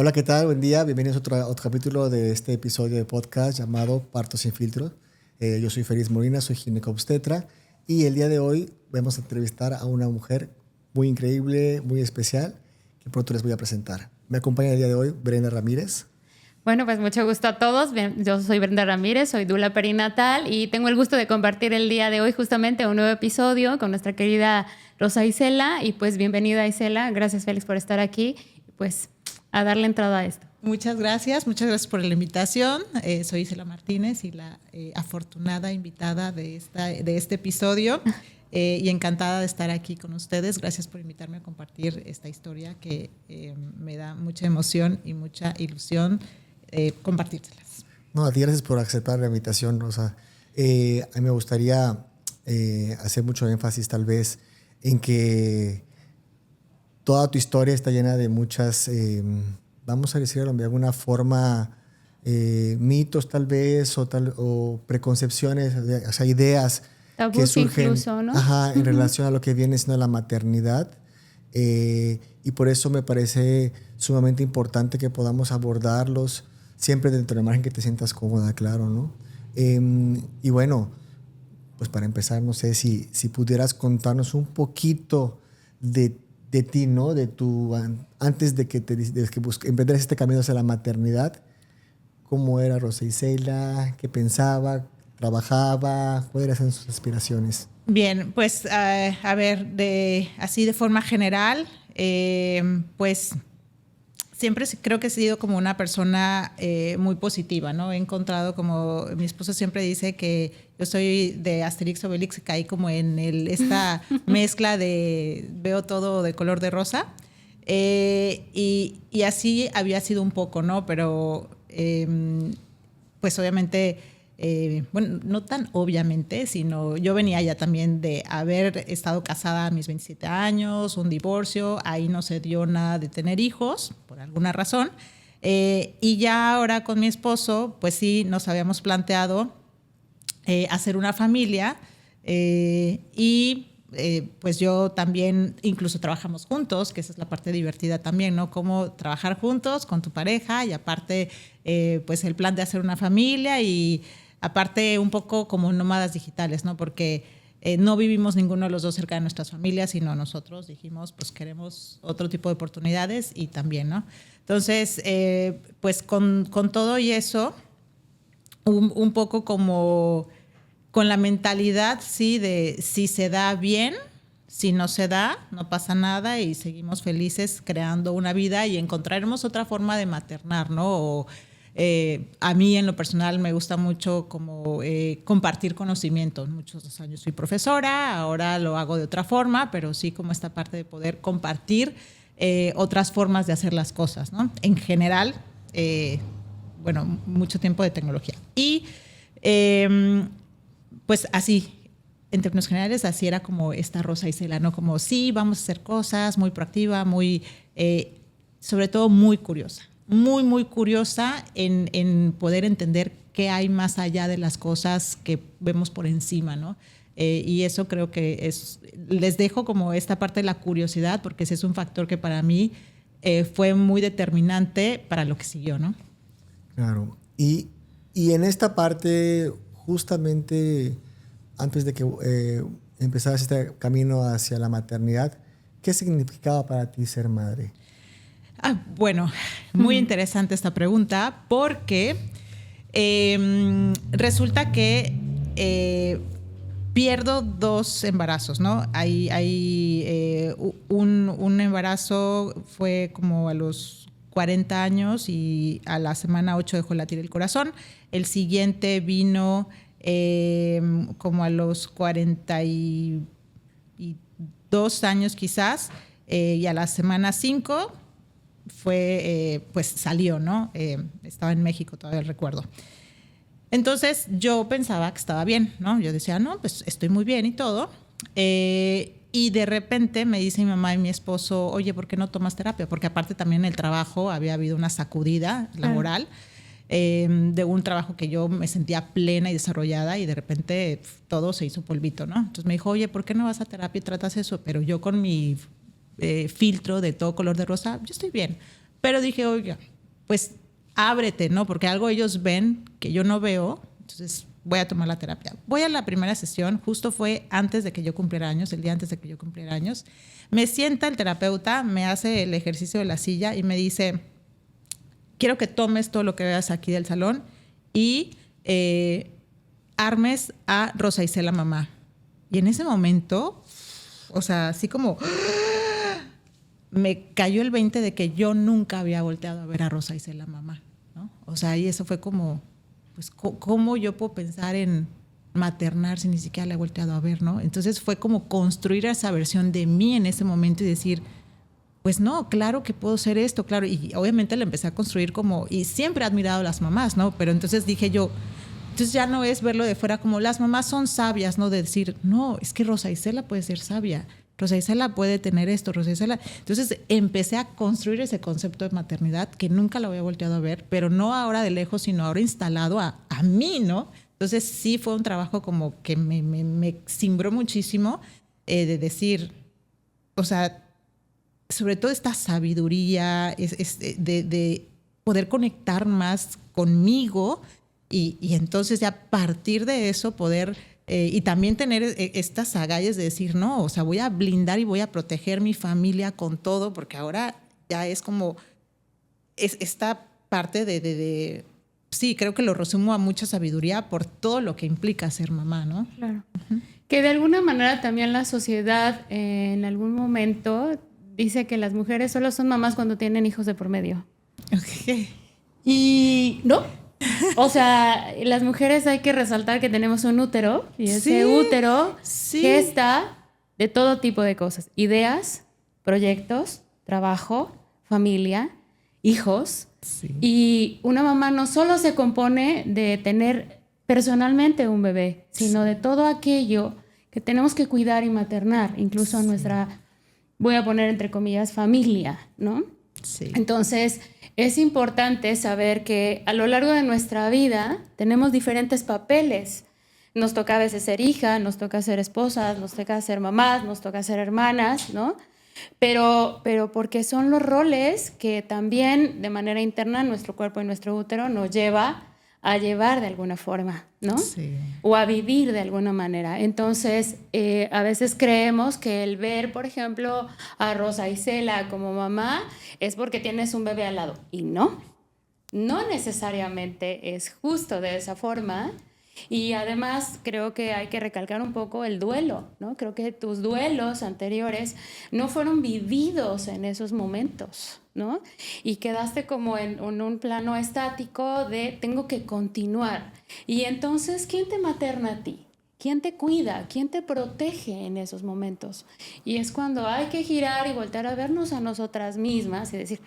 Hola, ¿qué tal? Buen día. Bienvenidos a otro capítulo de este episodio de podcast llamado Parto sin filtro. Yo soy Félix Molina, soy ginecobstetra y el día de hoy vamos a entrevistar a una mujer muy increíble, muy especial, que pronto les voy a presentar. Me acompaña el día de hoy Brenda Ramírez. Bueno, pues mucho gusto a todos. Yo soy Brenda Ramírez, soy dula perinatal y tengo el gusto de compartir el día de hoy justamente un nuevo episodio con nuestra querida Rosa Isela. Y pues bienvenida, Isela. Gracias, Félix, por estar aquí. Pues a darle entrada a esto. Muchas gracias por la invitación. Soy Isela Martínez y la afortunada invitada de este episodio y encantada de estar aquí con ustedes. Gracias por invitarme a compartir esta historia que me da mucha emoción y mucha ilusión compartírselas. No, a ti gracias por aceptar la invitación, Rosa. A mí me gustaría hacer mucho énfasis tal vez en que toda tu historia está llena de muchas, vamos a decirlo de alguna forma, mitos tal vez o preconcepciones, o sea, ideas Tabús que surgen incluso, ¿no? en relación a lo que viene siendo la maternidad. Y por eso me parece sumamente importante que podamos abordarlos siempre dentro del margen que te sientas cómoda, claro, ¿no? Y bueno, pues para empezar, no sé si pudieras contarnos un poquito de ti, ¿no? De tu, antes de que emprendieras este camino hacia la maternidad, ¿cómo era Rosa Isela? ¿Qué pensaba? ¿Trabajaba? ¿Cuáles eran sus aspiraciones? Bien, pues a ver, así de forma general, pues siempre creo que he sido como una persona muy positiva, ¿no? He encontrado, como mi esposo siempre dice, que yo soy de Asterix Obelix, caí como en esta mezcla de veo todo de color de rosa. Y así había sido un poco, ¿no? Pero pues obviamente, bueno, no tan obviamente, sino yo venía ya también de haber estado casada a mis 27 años, un divorcio, ahí no se dio nada de tener hijos, por alguna razón. Y ya ahora con mi esposo, pues sí, nos habíamos planteado hacer una familia pues yo también, incluso trabajamos juntos, que esa es la parte divertida también, ¿no? Cómo trabajar juntos con tu pareja y aparte, pues el plan de hacer una familia y aparte un poco como nómadas digitales, ¿no? Porque no vivimos ninguno de los dos cerca de nuestras familias, sino nosotros dijimos, pues queremos otro tipo de oportunidades y también, ¿no? Entonces, pues con todo y eso, un poco como con la mentalidad, sí, de si se da bien, si no se da, no pasa nada y seguimos felices creando una vida y encontraremos otra forma de maternar, ¿no? O, a mí en lo personal me gusta mucho como compartir conocimientos. Muchos años fui profesora, ahora lo hago de otra forma, pero sí como esta parte de poder compartir otras formas de hacer las cosas, ¿no? En general, bueno, mucho tiempo de tecnología. Y pues así, en términos generales, así era como esta Rosa Isela, ¿no? Como sí, vamos a hacer cosas, muy proactiva, muy, sobre todo muy curiosa. Muy curiosa en poder entender qué hay más allá de las cosas que vemos por encima, ¿no? Y eso creo que les dejo como esta parte de la curiosidad, porque ese es un factor que para mí fue muy determinante para lo que siguió, ¿no? Claro. Y en esta parte, justamente antes de que empezaras este camino hacia la maternidad, ¿qué significaba para ti ser madre? Bueno, muy interesante esta pregunta porque resulta que pierdo 2 embarazos, ¿no? Hay un embarazo fue como a los 40 años y a la semana 8 dejó latir el corazón. El siguiente vino como a los 42 años quizás y a la semana 5 fue, pues salió, ¿no? Estaba en México, todavía recuerdo. Entonces yo pensaba que estaba bien, ¿no? Yo decía, no, pues estoy muy bien y todo. Y de repente me dice mi mamá y mi esposo, oye, ¿por qué no tomas terapia? Porque aparte también en el trabajo había habido una sacudida laboral de un trabajo que yo me sentía plena y desarrollada y de repente todo se hizo polvito, ¿no? Entonces me dijo, oye, ¿por qué no vas a terapia y tratas eso? Pero yo con mi filtro de todo color de rosa, yo estoy bien. Pero dije, oiga, pues ábrete, ¿no? Porque algo ellos ven que yo no veo, entonces voy a tomar la terapia. Voy a la primera sesión, justo fue antes de que yo cumpliera años, el día antes de que yo cumpliera años. Me sienta el terapeuta, me hace el ejercicio de la silla y me dice, quiero que tomes todo lo que veas aquí del salón y armes a Rosa Isela mamá. Y en ese momento, o sea, así como me cayó el 20 de que yo nunca había volteado a ver a Rosa Isela mamá, ¿no? O sea, y eso fue como, pues, ¿cómo yo puedo pensar en maternar si ni siquiera la he volteado a ver, ¿no? Entonces fue como construir esa versión de mí en ese momento y decir, pues no, claro que puedo ser esto, claro. Y obviamente la empecé a construir como, y siempre he admirado a las mamás, ¿no? Pero entonces dije yo, entonces ya no es verlo de fuera como las mamás son sabias, ¿no? De decir, no, es que Rosa Isela puede ser sabia, Rosa Isela puede tener esto, Rosa Isela. Entonces empecé a construir ese concepto de maternidad que nunca lo había volteado a ver, pero no ahora de lejos, sino ahora instalado a mí, ¿no? Entonces sí fue un trabajo como que me cimbró muchísimo de decir, o sea, sobre todo esta sabiduría de poder conectar más conmigo y entonces ya a partir de eso poder y también tener estas agallas de decir, no, o sea, voy a blindar y voy a proteger mi familia con todo, porque ahora ya es como esta parte de sí, creo que lo resumo a mucha sabiduría por todo lo que implica ser mamá, ¿no? Claro. Uh-huh. Que de alguna manera también la sociedad en algún momento dice que las mujeres solo son mamás cuando tienen hijos de por medio. Okay. Y no. O sea, las mujeres hay que resaltar que tenemos un útero y ese útero gesta de todo tipo de cosas. Ideas, proyectos, trabajo, familia, hijos. Sí. Y una mamá no solo se compone de tener personalmente un bebé, sino de todo aquello que tenemos que cuidar y maternar, incluso a nuestra, voy a poner entre comillas, familia, ¿no? Sí. Entonces, es importante saber que a lo largo de nuestra vida tenemos diferentes papeles. Nos toca a veces ser hija, nos toca ser esposas, nos toca ser mamás, nos toca ser hermanas, ¿no? Pero porque son los roles que también de manera interna nuestro cuerpo y nuestro útero nos lleva a llevar de alguna forma, ¿no? Sí. O a vivir de alguna manera. Entonces, a veces creemos que el ver, por ejemplo, a Rosa Isela como mamá es porque tienes un bebé al lado. Y no necesariamente es justo de esa forma. Y además creo que hay que recalcar un poco el duelo, ¿no? Creo que tus duelos anteriores no fueron vividos en esos momentos, ¿no? Y quedaste como en un plano estático de tengo que continuar. Y entonces, ¿quién te materna a ti? ¿Quién te cuida? ¿Quién te protege en esos momentos? Y es cuando hay que girar y voltear a vernos a nosotras mismas y decir,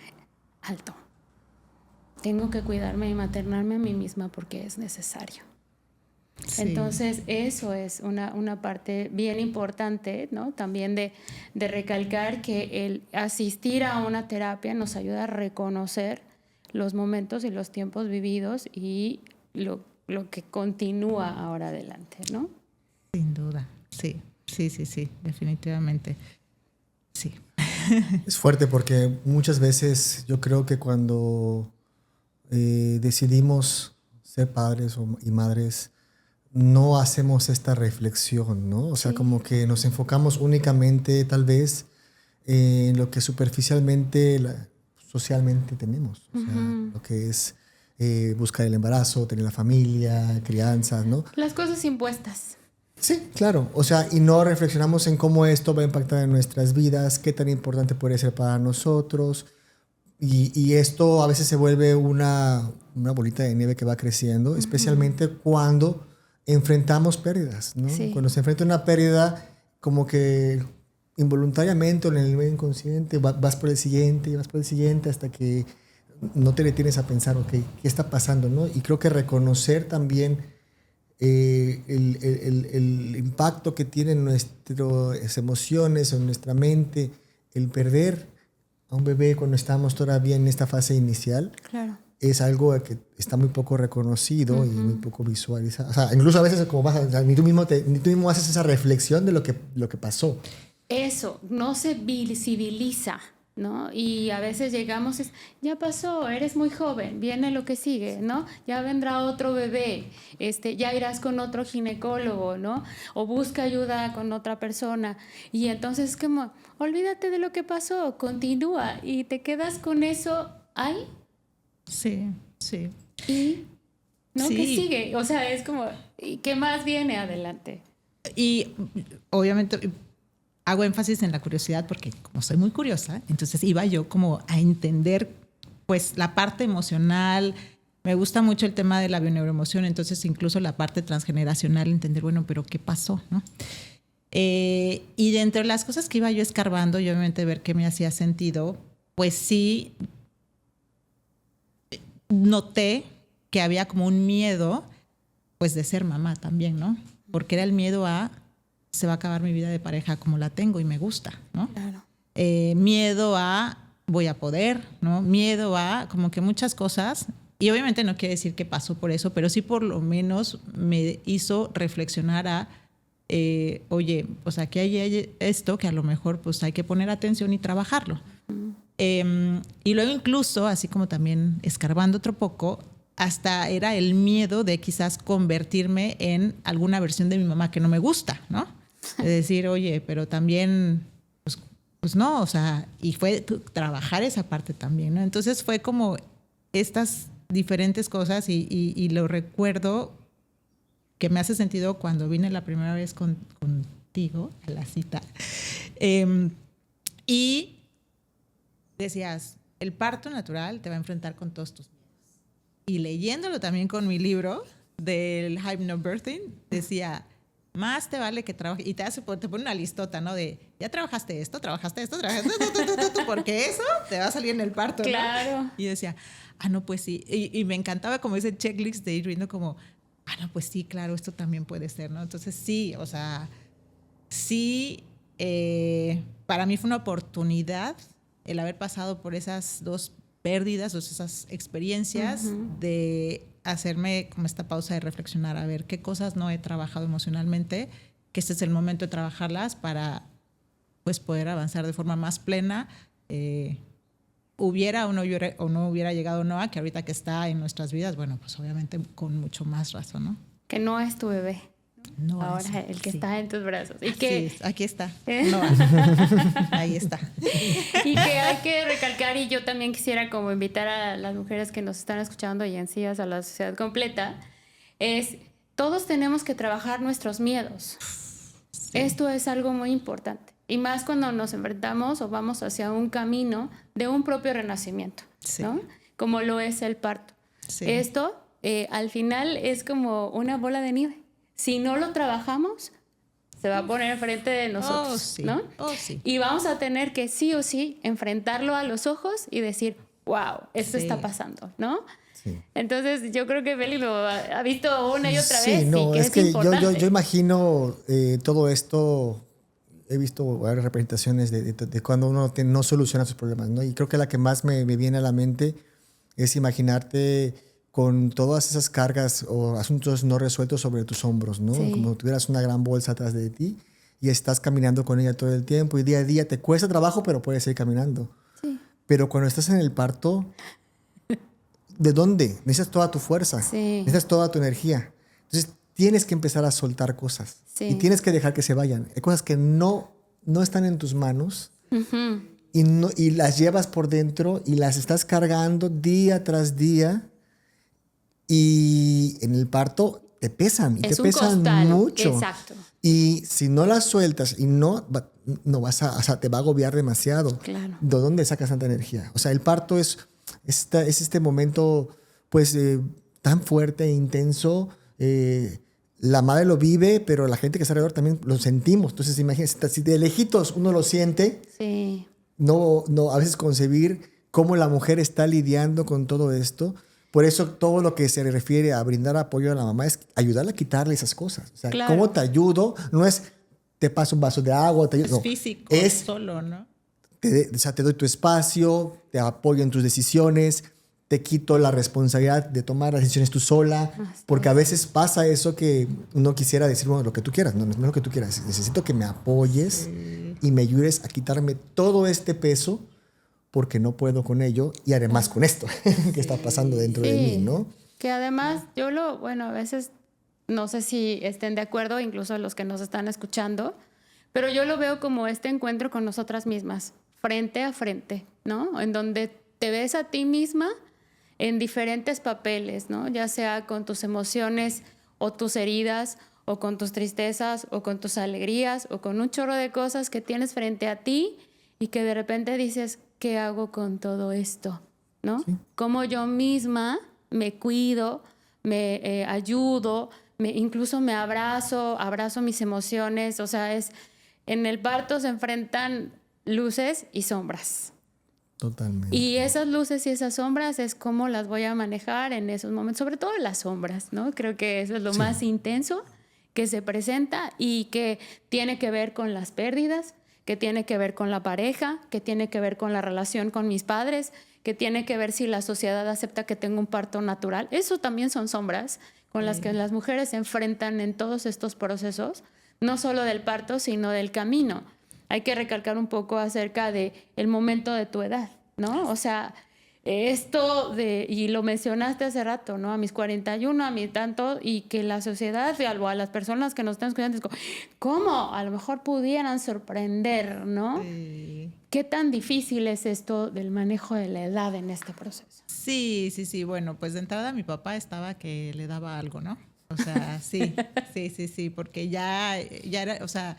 alto, tengo que cuidarme y maternarme a mí misma porque es necesario. Sí. Entonces eso es una parte bien importante, ¿no? También de recalcar que el asistir a una terapia nos ayuda a reconocer los momentos y los tiempos vividos y lo que continúa ahora adelante, ¿no? Sin duda, sí, definitivamente, sí. Es fuerte porque muchas veces yo creo que cuando decidimos ser padres y madres no hacemos esta reflexión, ¿no? O sea, como que nos enfocamos únicamente tal vez en lo que superficialmente, socialmente tenemos. O sea, lo que es buscar el embarazo, tener la familia, crianzas, ¿no? Las cosas impuestas. Sí, claro. O sea, y no reflexionamos en cómo esto va a impactar en nuestras vidas, qué tan importante puede ser para nosotros. Y esto a veces se vuelve una bolita de nieve que va creciendo, especialmente cuando enfrentamos pérdidas, ¿no? Sí. Cuando se enfrenta una pérdida, como que involuntariamente o en el nivel inconsciente vas por el siguiente y vas por el siguiente hasta que no te detienes a pensar, ok, ¿qué está pasando, no? Y creo que reconocer también el impacto que tienen nuestras emociones o en nuestra mente, el perder a un bebé cuando estamos todavía en esta fase inicial. Claro. Es algo que está muy poco reconocido y muy poco visualizado. O sea, incluso a veces como ni tú mismo haces esa reflexión de lo que pasó. Eso, no se visibiliza, ¿no? Y a veces llegamos, ya pasó, eres muy joven, viene lo que sigue, ¿no? Ya vendrá otro bebé, ya irás con otro ginecólogo, ¿no? O busca ayuda con otra persona. Y entonces como, olvídate de lo que pasó, continúa y te quedas con eso ahí. Sí, sí. Y, ¿no? Sí. ¿Qué sigue? O sea, es como, ¿y qué más viene adelante? Y obviamente hago énfasis en la curiosidad porque como soy muy curiosa, entonces iba yo como a entender pues la parte emocional. Me gusta mucho el tema de la bioneuroemoción, entonces incluso la parte transgeneracional, entender, bueno, pero ¿qué pasó? ¿No? Y dentro de las cosas que iba yo escarbando y obviamente ver qué me hacía sentido, pues sí noté que había como un miedo pues de ser mamá también, ¿no? Porque era el miedo a se va a acabar mi vida de pareja como la tengo y me gusta, ¿no? Claro. Miedo a voy a poder, ¿no? Miedo a como que muchas cosas. Y obviamente no quiere decir que pasó por eso, pero sí por lo menos me hizo reflexionar a, oye, pues aquí hay esto que a lo mejor pues hay que poner atención y trabajarlo. Y luego incluso, así como también escarbando otro poco, hasta era el miedo de quizás convertirme en alguna versión de mi mamá que no me gusta, ¿no? De decir, oye, pero también, pues no, o sea, y fue trabajar esa parte también, ¿no? Entonces fue como estas diferentes cosas y lo recuerdo que me hace sentido cuando vine la primera vez contigo a la cita. Y decías, el parto natural te va a enfrentar con todos tus miedos. Y leyéndolo también con mi libro del Hypnobirthing, decía, más te vale que trabajes, y te pone una listota, ¿no? De, ya trabajaste esto, porque eso te va a salir en el parto, ¿no? Claro. Y decía, no, pues sí. Y me encantaba como ese checklist de ir viendo como, no, pues sí, claro, esto también puede ser, ¿no? Entonces sí, o sea, sí, para mí fue una oportunidad el haber pasado por esas dos pérdidas o esas experiencias de hacerme como esta pausa de reflexionar, a ver qué cosas no he trabajado emocionalmente, que este es el momento de trabajarlas para pues poder avanzar de forma más plena, hubiera o no hubiera llegado Noah, que ahorita que está en nuestras vidas, bueno, pues obviamente con mucho más razón, ¿no? Que no es tu bebé. No, ahora el que está en tus brazos. Y que, sí, aquí está. Noah. Ahí está. Y que hay que recalcar, y yo también quisiera como invitar a las mujeres que nos están escuchando y en sillas a la sociedad completa, es todos tenemos que trabajar nuestros miedos. Sí. Esto es algo muy importante. Y más cuando nos enfrentamos o vamos hacia un camino de un propio renacimiento, sí, ¿no? Como lo es el parto. Sí. Esto, al final, es como una bola de nieve. Si no lo trabajamos, se va a poner enfrente de nosotros, sí. ¿no? Sí. Y vamos a tener que sí o sí enfrentarlo a los ojos y decir, wow, esto está pasando, ¿no? Sí. Entonces, yo creo que Beli lo ha visto una y otra vez. No, y que es que importante. yo imagino todo esto. He visto varias representaciones de cuando uno no soluciona sus problemas, ¿no? Y creo que la que más me viene a la mente es imaginarte con todas esas cargas o asuntos no resueltos sobre tus hombros, ¿no? Sí. Como tuvieras una gran bolsa atrás de ti y estás caminando con ella todo el tiempo y día a día te cuesta trabajo, pero puedes seguir caminando. Sí. Pero cuando estás en el parto, ¿de dónde? Necesitas toda tu fuerza, necesitas toda tu energía. Entonces tienes que empezar a soltar cosas y tienes que dejar que se vayan. Hay cosas que no están en tus manos y las llevas por dentro y las estás cargando día tras día. Y en el parto te pesan, y te pesan mucho. Exacto. Y si no las sueltas y no vas a, o sea, te va a agobiar demasiado. Claro. ¿De dónde sacas tanta energía? O sea, el parto es este momento, pues, tan fuerte e intenso. La madre lo vive, pero la gente que está alrededor también lo sentimos. Entonces, imagínense, si de lejitos uno lo siente, sí, no a veces concebir cómo la mujer está lidiando con todo esto. Por eso todo lo que se refiere a brindar apoyo a la mamá es ayudarle a quitarle esas cosas. O sea, claro. ¿Cómo te ayudo? No es te paso un vaso de agua. Es físico, es solo, ¿no? Te doy tu espacio, te apoyo en tus decisiones, te quito la responsabilidad de tomar las decisiones tú sola. Porque a veces pasa eso que uno quisiera decir, bueno, lo que tú quieras. No es lo que tú quieras. Necesito que me apoyes y me ayudes a quitarme todo este peso porque no puedo con ello y además con esto que está pasando dentro de mí, ¿no? Que además bueno, a veces no sé si estén de acuerdo, incluso los que nos están escuchando, pero yo lo veo como este encuentro con nosotras mismas, frente a frente, ¿no? En donde te ves a ti misma en diferentes papeles, ¿no? Ya sea con tus emociones o tus heridas, o con tus tristezas, o con tus alegrías, o con un chorro de cosas que tienes frente a ti y que de repente dices, ¿qué hago con todo esto? ¿No? Sí. Cómo yo misma me cuido, me ayudo, incluso me abrazo mis emociones. O sea, en el parto se enfrentan luces y sombras. Totalmente. Y esas luces y esas sombras es cómo las voy a manejar en esos momentos, sobre todo las sombras, ¿no? Creo que eso es lo más intenso que se presenta y que tiene que ver con las pérdidas, que tiene que ver con la pareja, que tiene que ver con la relación con mis padres, que tiene que ver si la sociedad acepta que tengo un parto natural. Eso también son sombras con las que las mujeres se enfrentan en todos estos procesos, no solo del parto, sino del camino. Hay que recalcar un poco acerca del momento de tu edad, ¿no? O sea, y lo mencionaste hace rato, ¿no? A mis 41, a mi tanto, y que la sociedad, o a las personas que nos están escuchando, es como, ¿cómo? A lo mejor pudieran sorprender, ¿no? Sí. ¿Qué tan difícil es esto del manejo de la edad en este proceso? Sí. Bueno, pues de entrada mi papá estaba que le daba algo, ¿no? O sea, sí, porque ya era, o sea,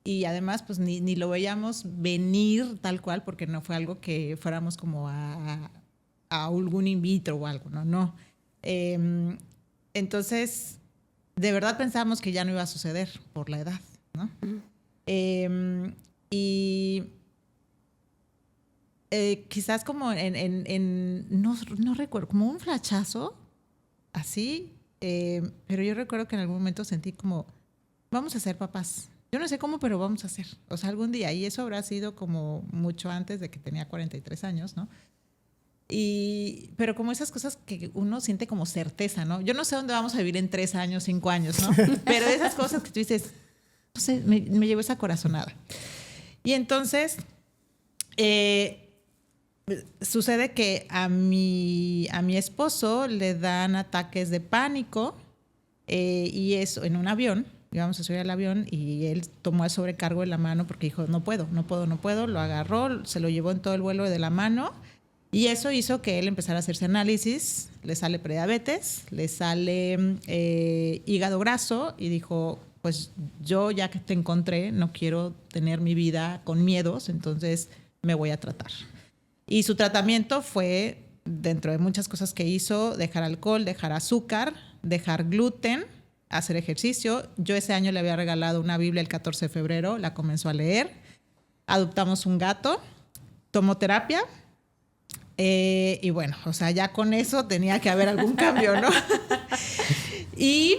y además pues ni lo veíamos venir tal cual, porque no fue algo que fuéramos como a algún in vitro o algo, ¿no? Entonces, de verdad pensábamos que ya no iba a suceder por la edad, ¿no? Y quizás como no recuerdo, como un flachazo, así, pero yo recuerdo que en algún momento sentí como, vamos a ser papás. Yo no sé cómo, pero vamos a hacer. O sea, algún día. Y eso habrá sido como mucho antes de que tenía 43 años, ¿no? Pero como esas cosas que uno siente como certeza, ¿no? Yo no sé dónde vamos a vivir en 3 años, 5 años, ¿no? Pero esas cosas que tú dices, no sé, me llevó esa corazonada. Y entonces, sucede que a mi esposo le dan ataques de pánico y eso en un avión. Íbamos a subir al avión y él tomó el sobrecargo de la mano porque dijo, no puedo. Lo agarró, se lo llevó en todo el vuelo de la mano y eso hizo que él empezara a hacerse análisis. Le sale prediabetes, le sale hígado graso y dijo, pues yo ya que te encontré no quiero tener mi vida con miedos, entonces me voy a tratar. Y su tratamiento fue, dentro de muchas cosas que hizo, dejar alcohol, dejar azúcar, dejar gluten, hacer ejercicio. Yo ese año le había regalado una Biblia el 14 de febrero, la comenzó a leer. Adoptamos un gato, tomó terapia y bueno, o sea, ya con eso tenía que haber algún cambio, ¿no? Y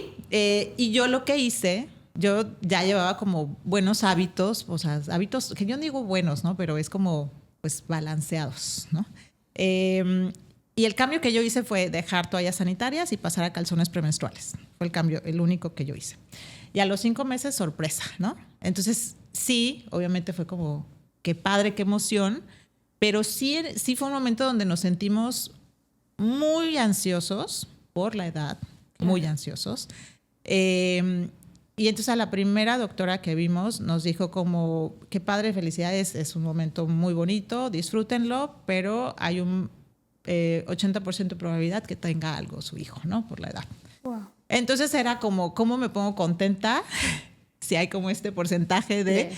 yo lo que hice, yo ya llevaba como buenos hábitos, o sea, hábitos que yo no digo buenos, ¿no? Pero es como, pues, balanceados, ¿no? Y el cambio que yo hice fue dejar toallas sanitarias y pasar a calzones premenstruales. Fue el cambio, el único que yo hice. Y a los 5 meses, sorpresa, ¿no? Entonces, sí, obviamente fue como, qué padre, qué emoción, pero sí fue un momento donde nos sentimos muy ansiosos por la edad, muy ansiosos. Y entonces a la primera doctora que vimos nos dijo como, qué padre, felicidades, es un momento muy bonito, disfrútenlo, pero hay un 80% de probabilidad que tenga algo su hijo, ¿no? Por la edad. Wow. Entonces era como, ¿cómo me pongo contenta si hay como este porcentaje de...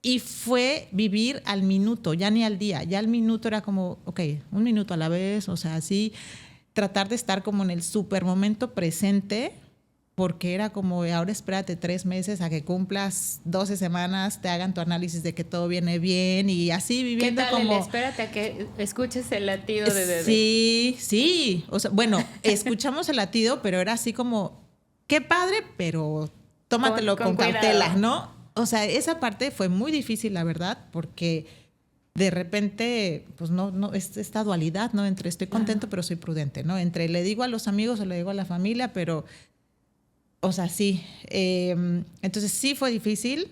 Y fue vivir al minuto, ya ni al día, ya al minuto era como, ok, un minuto a la vez, o sea, así, tratar de estar como en el super momento presente, porque era como, ahora espérate 3 meses a que cumplas 12 semanas, te hagan tu análisis de que todo viene bien y así viviendo. ¿Qué tal como... espérate a que escuches el latido de bebé? Sí. O sea, bueno, escuchamos el latido, pero era así como, qué padre, pero tómatelo con cautela, ¿no? O sea, esa parte fue muy difícil, la verdad, porque de repente, pues no esta dualidad, ¿no? Entre estoy contento, pero soy prudente, ¿no? Entre le digo a los amigos o le digo a la familia, pero... O sea, sí. Entonces sí fue difícil,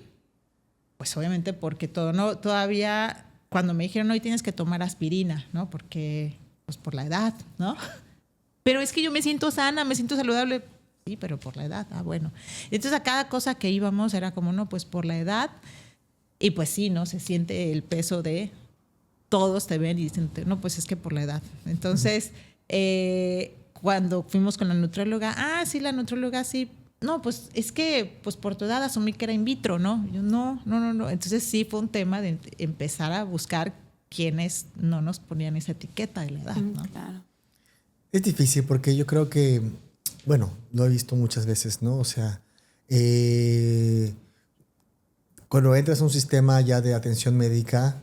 pues obviamente porque todavía cuando me dijeron, hoy tienes que tomar aspirina, ¿no? Porque, pues por la edad, ¿no? Pero es que yo me siento sana, me siento saludable. Sí, pero por la edad, bueno. Entonces a cada cosa que íbamos era como, no, pues por la edad. Y pues sí, ¿no? Se siente el peso de todos te ven y dicen, no, pues es que por la edad. Entonces, cuando fuimos con la nutrióloga, sí, la nutrióloga sí. No, pues es que pues por tu edad asumí que era in vitro, ¿no? Yo no. Entonces sí fue un tema de empezar a buscar quienes no nos ponían esa etiqueta de la edad, ¿no? Claro. Es difícil porque yo creo que, bueno, lo he visto muchas veces, ¿no? O sea, cuando entras a un sistema ya de atención médica,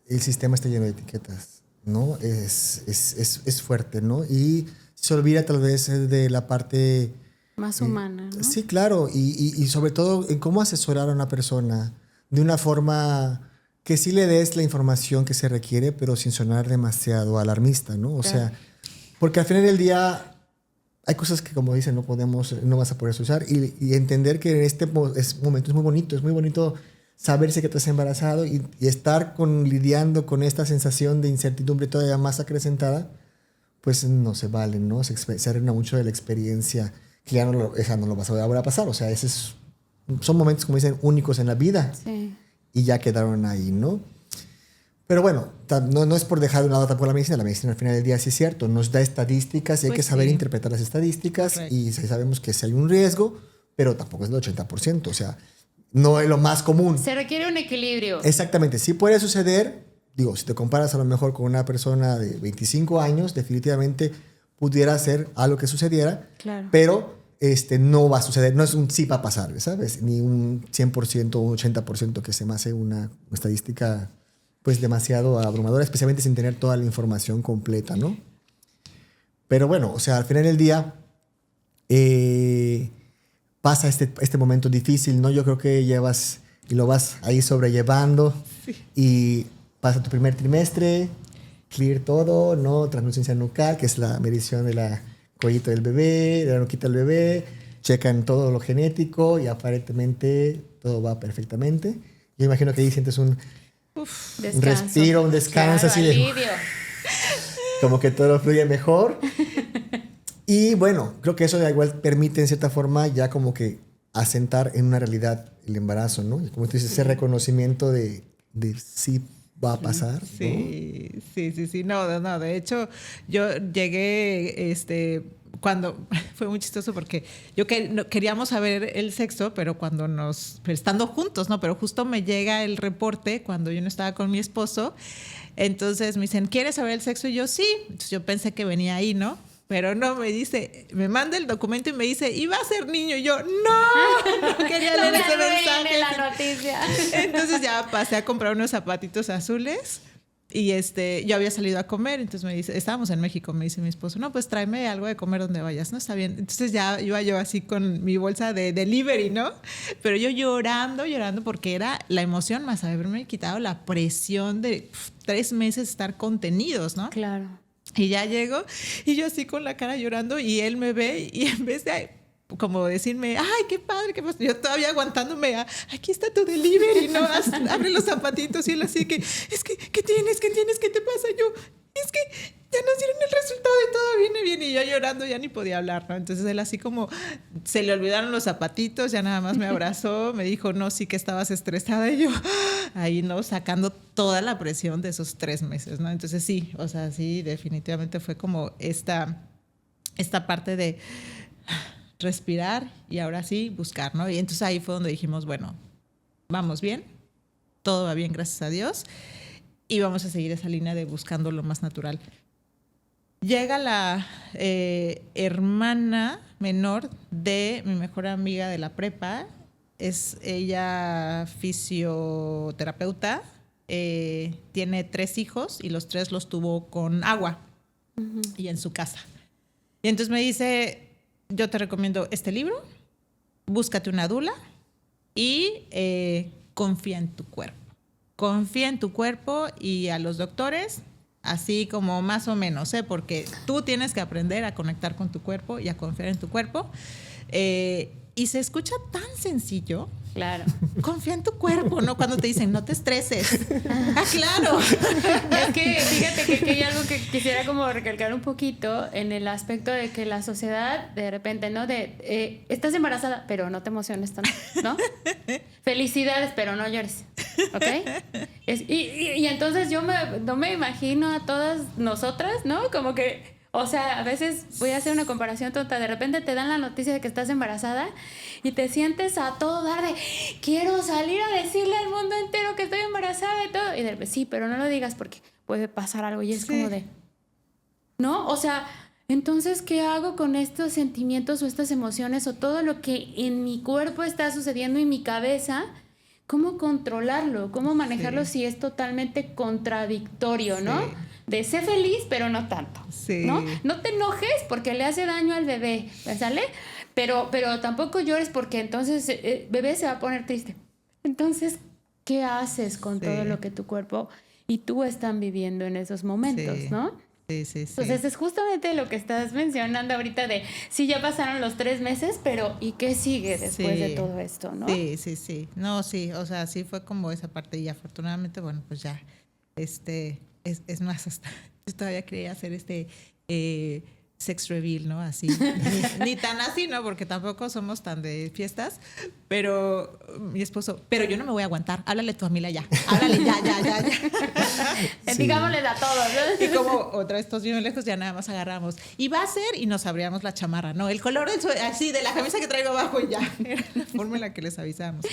el sistema está lleno de etiquetas, ¿no? Es fuerte, ¿no? Y se olvida tal vez de la parte más humana, ¿no? Sí, claro, y sobre todo en cómo asesorar a una persona de una forma que sí le des la información que se requiere, pero sin sonar demasiado alarmista, ¿no? O sea, porque al final del día hay cosas que, como dicen, no vas a poder usar y entender que en este momento es muy bonito saberse que estás embarazado y estar lidiando con esta sensación de incertidumbre todavía más acrecentada, pues no se vale, ¿no? Se arruina mucho de la experiencia que ya no lo vas a volver a pasar. O sea, son momentos, como dicen, únicos en la vida. Sí. Y ya quedaron ahí, ¿no? Pero bueno, no es por dejar de un lado tampoco la medicina. La medicina al final del día sí es cierto, nos da estadísticas y hay que saber interpretar las estadísticas. Correcto. Y sabemos que sí hay un riesgo, pero tampoco es el 80%. O sea, no es lo más común. Se requiere un equilibrio. Exactamente. Sí puede suceder. Digo, si te comparas a lo mejor con una persona de 25 años, definitivamente pudiera ser algo que sucediera, claro. Pero no va a suceder, no es un sí va a pasar, ¿sabes? Ni un 100% o un 80% que se me hace una estadística pues demasiado abrumadora, especialmente sin tener toda la información completa, ¿no? Pero bueno, o sea, al final del día pasa este momento difícil, ¿no? Yo creo que llevas y lo vas ahí sobrellevando y pasa tu primer trimestre, clear todo, ¿no? Translucencia nucal, que es la medición de la cuellito del bebé, de la nuquita del bebé, checan todo lo genético y aparentemente todo va perfectamente. Yo imagino que ahí sientes un respiro, un descanso, claro, así alivio. Como que todo fluye mejor. Y bueno, creo que eso igual permite en cierta forma ya como que asentar en una realidad el embarazo, ¿no? Como tú dices, ese reconocimiento de sí va a pasar, ¿no? Sí. No. De hecho, yo llegué, cuando fue muy chistoso porque yo queríamos saber el sexo, pero estando juntos, ¿no? Pero justo me llega el reporte cuando yo no estaba con mi esposo. Entonces me dicen, ¿quieres saber el sexo? Y yo, sí. Entonces yo pensé que venía ahí, ¿no? Pero no, me manda el documento y me dice, iba a ser niño. Y yo, no quería leer ese mensaje. La noticia. Entonces ya pasé a comprar unos zapatitos azules y yo había salido a comer. Entonces me dice, estábamos en México, me dice mi esposo, no, pues tráeme algo de comer donde vayas, ¿no? Está bien. Entonces ya iba yo así con mi bolsa de delivery, ¿no? Pero yo llorando porque era la emoción más haberme quitado la presión de 3 meses estar contenidos, ¿no? Claro. Y ya llego y yo así con la cara llorando y él me ve y en vez de como decirme, ay, qué padre, qué pasa, yo todavía aguantándome, aquí está tu delivery, ¿no? Abre los zapatitos y él así que, es que, ¿qué tienes? ¿Qué te pasa? Yo, es que ya nos dieron el resultado y todo viene bien. Y yo llorando ya ni podía hablar, ¿no? Entonces él así como se le olvidaron los zapatitos, ya nada más me abrazó, me dijo, no, sí que estabas estresada. Y yo ahí, ¿no? Sacando toda la presión de esos 3 meses, ¿no? Entonces sí, o sea, sí, definitivamente fue como esta parte de respirar y ahora sí buscar, ¿no? Y entonces ahí fue donde dijimos, bueno, vamos bien, todo va bien, gracias a Dios. Y vamos a seguir esa línea de buscando lo más natural. Llega la hermana menor de mi mejor amiga de la prepa. Es ella fisioterapeuta. Tiene 3 hijos y los 3 los tuvo con agua y en su casa. Y entonces me dice, yo te recomiendo este libro, búscate una dula y confía en tu cuerpo. Confía en tu cuerpo y a los doctores, así como más o menos, porque tú tienes que aprender a conectar con tu cuerpo y a confiar en tu cuerpo. Y se escucha tan sencillo, Claro. Confía en tu cuerpo, ¿no? Cuando te dicen, no te estreses. Ah, claro. Es que fíjate que hay algo que quisiera como recalcar un poquito en el aspecto de que la sociedad de repente, ¿no? Estás embarazada, pero no te emociones tanto, ¿no? Felicidades, pero no llores, ¿ok? Y entonces no me imagino a todas nosotras, ¿no? Como que, o sea, a veces voy a hacer una comparación tonta, de repente te dan la noticia de que estás embarazada y te sientes a todo dar de, quiero salir a decirle al mundo entero que estoy embarazada y todo. Y de repente, sí, pero no lo digas porque puede pasar algo. Y es como de, ¿no? O sea, entonces, ¿qué hago con estos sentimientos o estas emociones o todo lo que en mi cuerpo está sucediendo en mi cabeza? ¿Cómo controlarlo? ¿Cómo manejarlo si es totalmente contradictorio, ¿no? De ser feliz, pero no tanto, ¿no? No te enojes porque le hace daño al bebé, ¿sale? Pero tampoco llores porque entonces el bebé se va a poner triste. Entonces, ¿qué haces con todo lo que tu cuerpo y tú están viviendo en esos momentos, ¿no? Sí. Entonces es justamente lo que estás mencionando ahorita de, sí, ya pasaron los 3 meses, pero ¿y qué sigue después de todo esto, no? Sí. No, sí, o sea, sí fue como esa parte y afortunadamente, bueno, pues ya, es más, hasta yo todavía quería hacer sex reveal, ¿no? Así, ni tan así, ¿no? Porque tampoco somos tan de fiestas, pero mi esposo, pero yo no me voy a aguantar, háblale a tu familia ya, háblale ya. Digámosle a todos, ¿no? Y como otra vez todos bien lejos, ya nada más agarramos, y va a ser, y nos abríamos la chamarra, ¿no? El color así de la camisa que traigo abajo y ya, era la forma en la que les avisamos.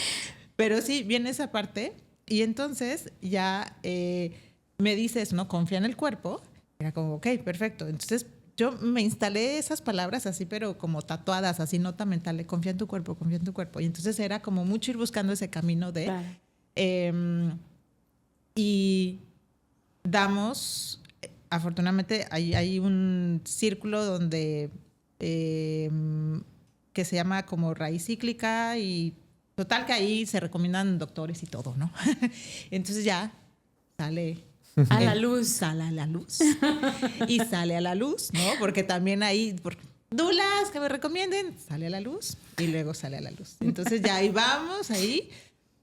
Pero sí, viene esa parte, y entonces ya me dices, ¿no? Confía en el cuerpo, era como, ok, perfecto, entonces yo me instalé esas palabras así, pero como tatuadas, así nota mental, de confía en tu cuerpo. Y entonces era como mucho ir buscando ese camino de... Claro. Y damos, afortunadamente, hay un círculo donde que se llama como raíz cíclica y total que ahí se recomiendan doctores y todo, ¿no? Entonces ya sale... A la luz. Sale a la luz. Y sale a la luz, ¿no? Porque también ahí, dulas que me recomienden, sale a la luz y luego sale a la luz. Entonces ya ahí vamos, ahí.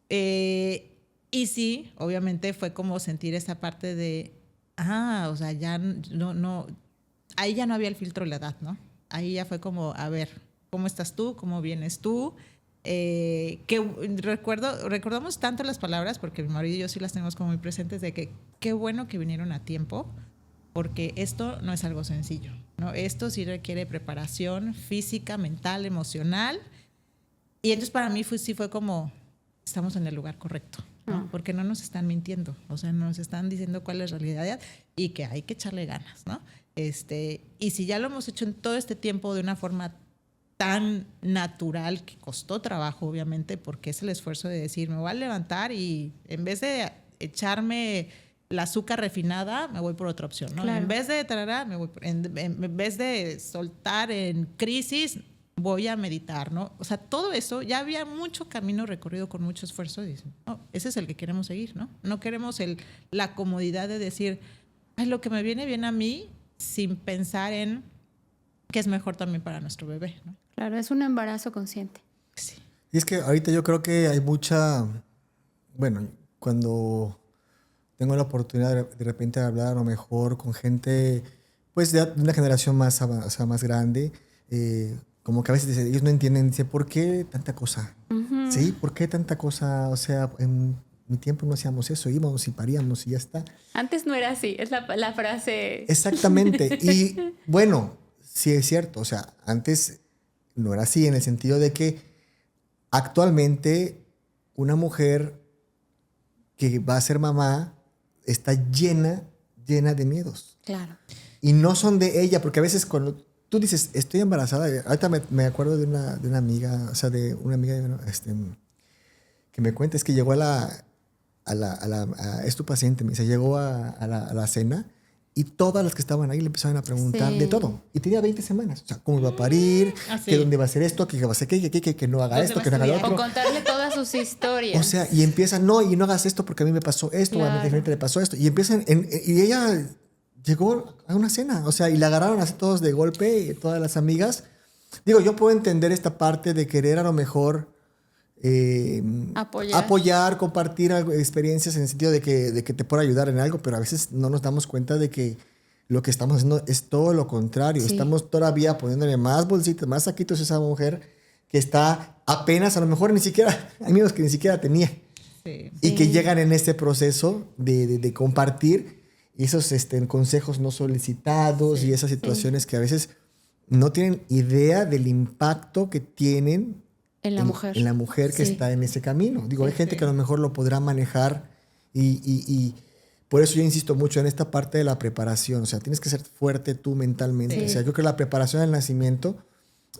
Y sí, obviamente fue como sentir esa parte de, o sea, ya no, ahí ya no había el filtro de la edad, ¿no? Ahí ya fue como, a ver, ¿cómo estás tú? ¿Cómo vienes tú? Que recordamos tanto las palabras, porque mi marido y yo sí las tenemos como muy presentes, de que qué bueno que vinieron a tiempo, porque esto no es algo sencillo, ¿no? Esto sí requiere preparación física, mental, emocional. Y entonces para mí sí fue como, estamos en el lugar correcto, ¿no? Porque no nos están mintiendo, o sea, nos están diciendo cuál es la realidad y que hay que echarle ganas, ¿no? Y si ya lo hemos hecho en todo este tiempo de una forma tan natural, que costó trabajo, obviamente, porque es el esfuerzo de decir, me voy a levantar y en vez de echarme la azúcar refinada, me voy por otra opción, ¿no? Claro. En vez de tarará, en vez de soltar en crisis, voy a meditar, ¿no? O sea, todo eso, ya había mucho camino recorrido con mucho esfuerzo y dicen, no, ese es el que queremos seguir, ¿no? No queremos la comodidad de decir, ay, lo que me viene bien a mí, sin pensar en que es mejor también para nuestro bebé, ¿no? Claro, es un embarazo consciente. Sí. Y es que ahorita yo creo que hay mucha, bueno, cuando tengo la oportunidad de repente de hablar a lo mejor con gente pues de una generación más, o sea, más grande, como que a veces ellos no entienden, dice, ¿por qué tanta cosa? Uh-huh. ¿Sí? ¿Por qué tanta cosa? O sea, en mi tiempo no hacíamos eso, íbamos y paríamos y ya está. Antes no era así, es la frase. Exactamente. Y bueno, sí es cierto, o sea, antes no era así en el sentido de que actualmente una mujer que va a ser mamá está llena de miedos. Claro. Y no son de ella, porque a veces cuando tú dices, estoy embarazada, ahorita me acuerdo de una amiga, o sea, de una amiga que me cuenta, es que llegó es tu paciente, me dice, llegó a la cena y todas las que estaban ahí le empezaban a preguntar de todo. Y tenía 20 semanas. O sea, cómo iba a parir, que dónde va a hacer esto, que va a hacer que no haga esto, que no haga lo otro. O contarle todas sus historias. O sea, y empiezan, y no hagas esto porque a mí me pasó esto, claro. O a mi gente le pasó esto. Y empiezan, y ella llegó a una cena, o sea, y la agarraron así todos de golpe, todas las amigas. Digo, yo puedo entender esta parte de querer a lo mejor apoyar, compartir experiencias en el sentido de que te pueda ayudar en algo, pero a veces no nos damos cuenta de que lo que estamos haciendo es todo lo contrario. Sí. Estamos todavía poniéndole más bolsitas, más saquitos a esa mujer que está apenas, a lo mejor ni siquiera, amigos que ni siquiera tenía. Sí. Y que llegan en este proceso de compartir esos consejos no solicitados y esas situaciones que a veces no tienen idea del impacto que tienen en la mujer que está en ese camino. Digo, hay gente que a lo mejor lo podrá manejar y por eso yo insisto mucho en esta parte de la preparación. O sea, tienes que ser fuerte tú mentalmente. Sí. O sea, yo creo que la preparación del nacimiento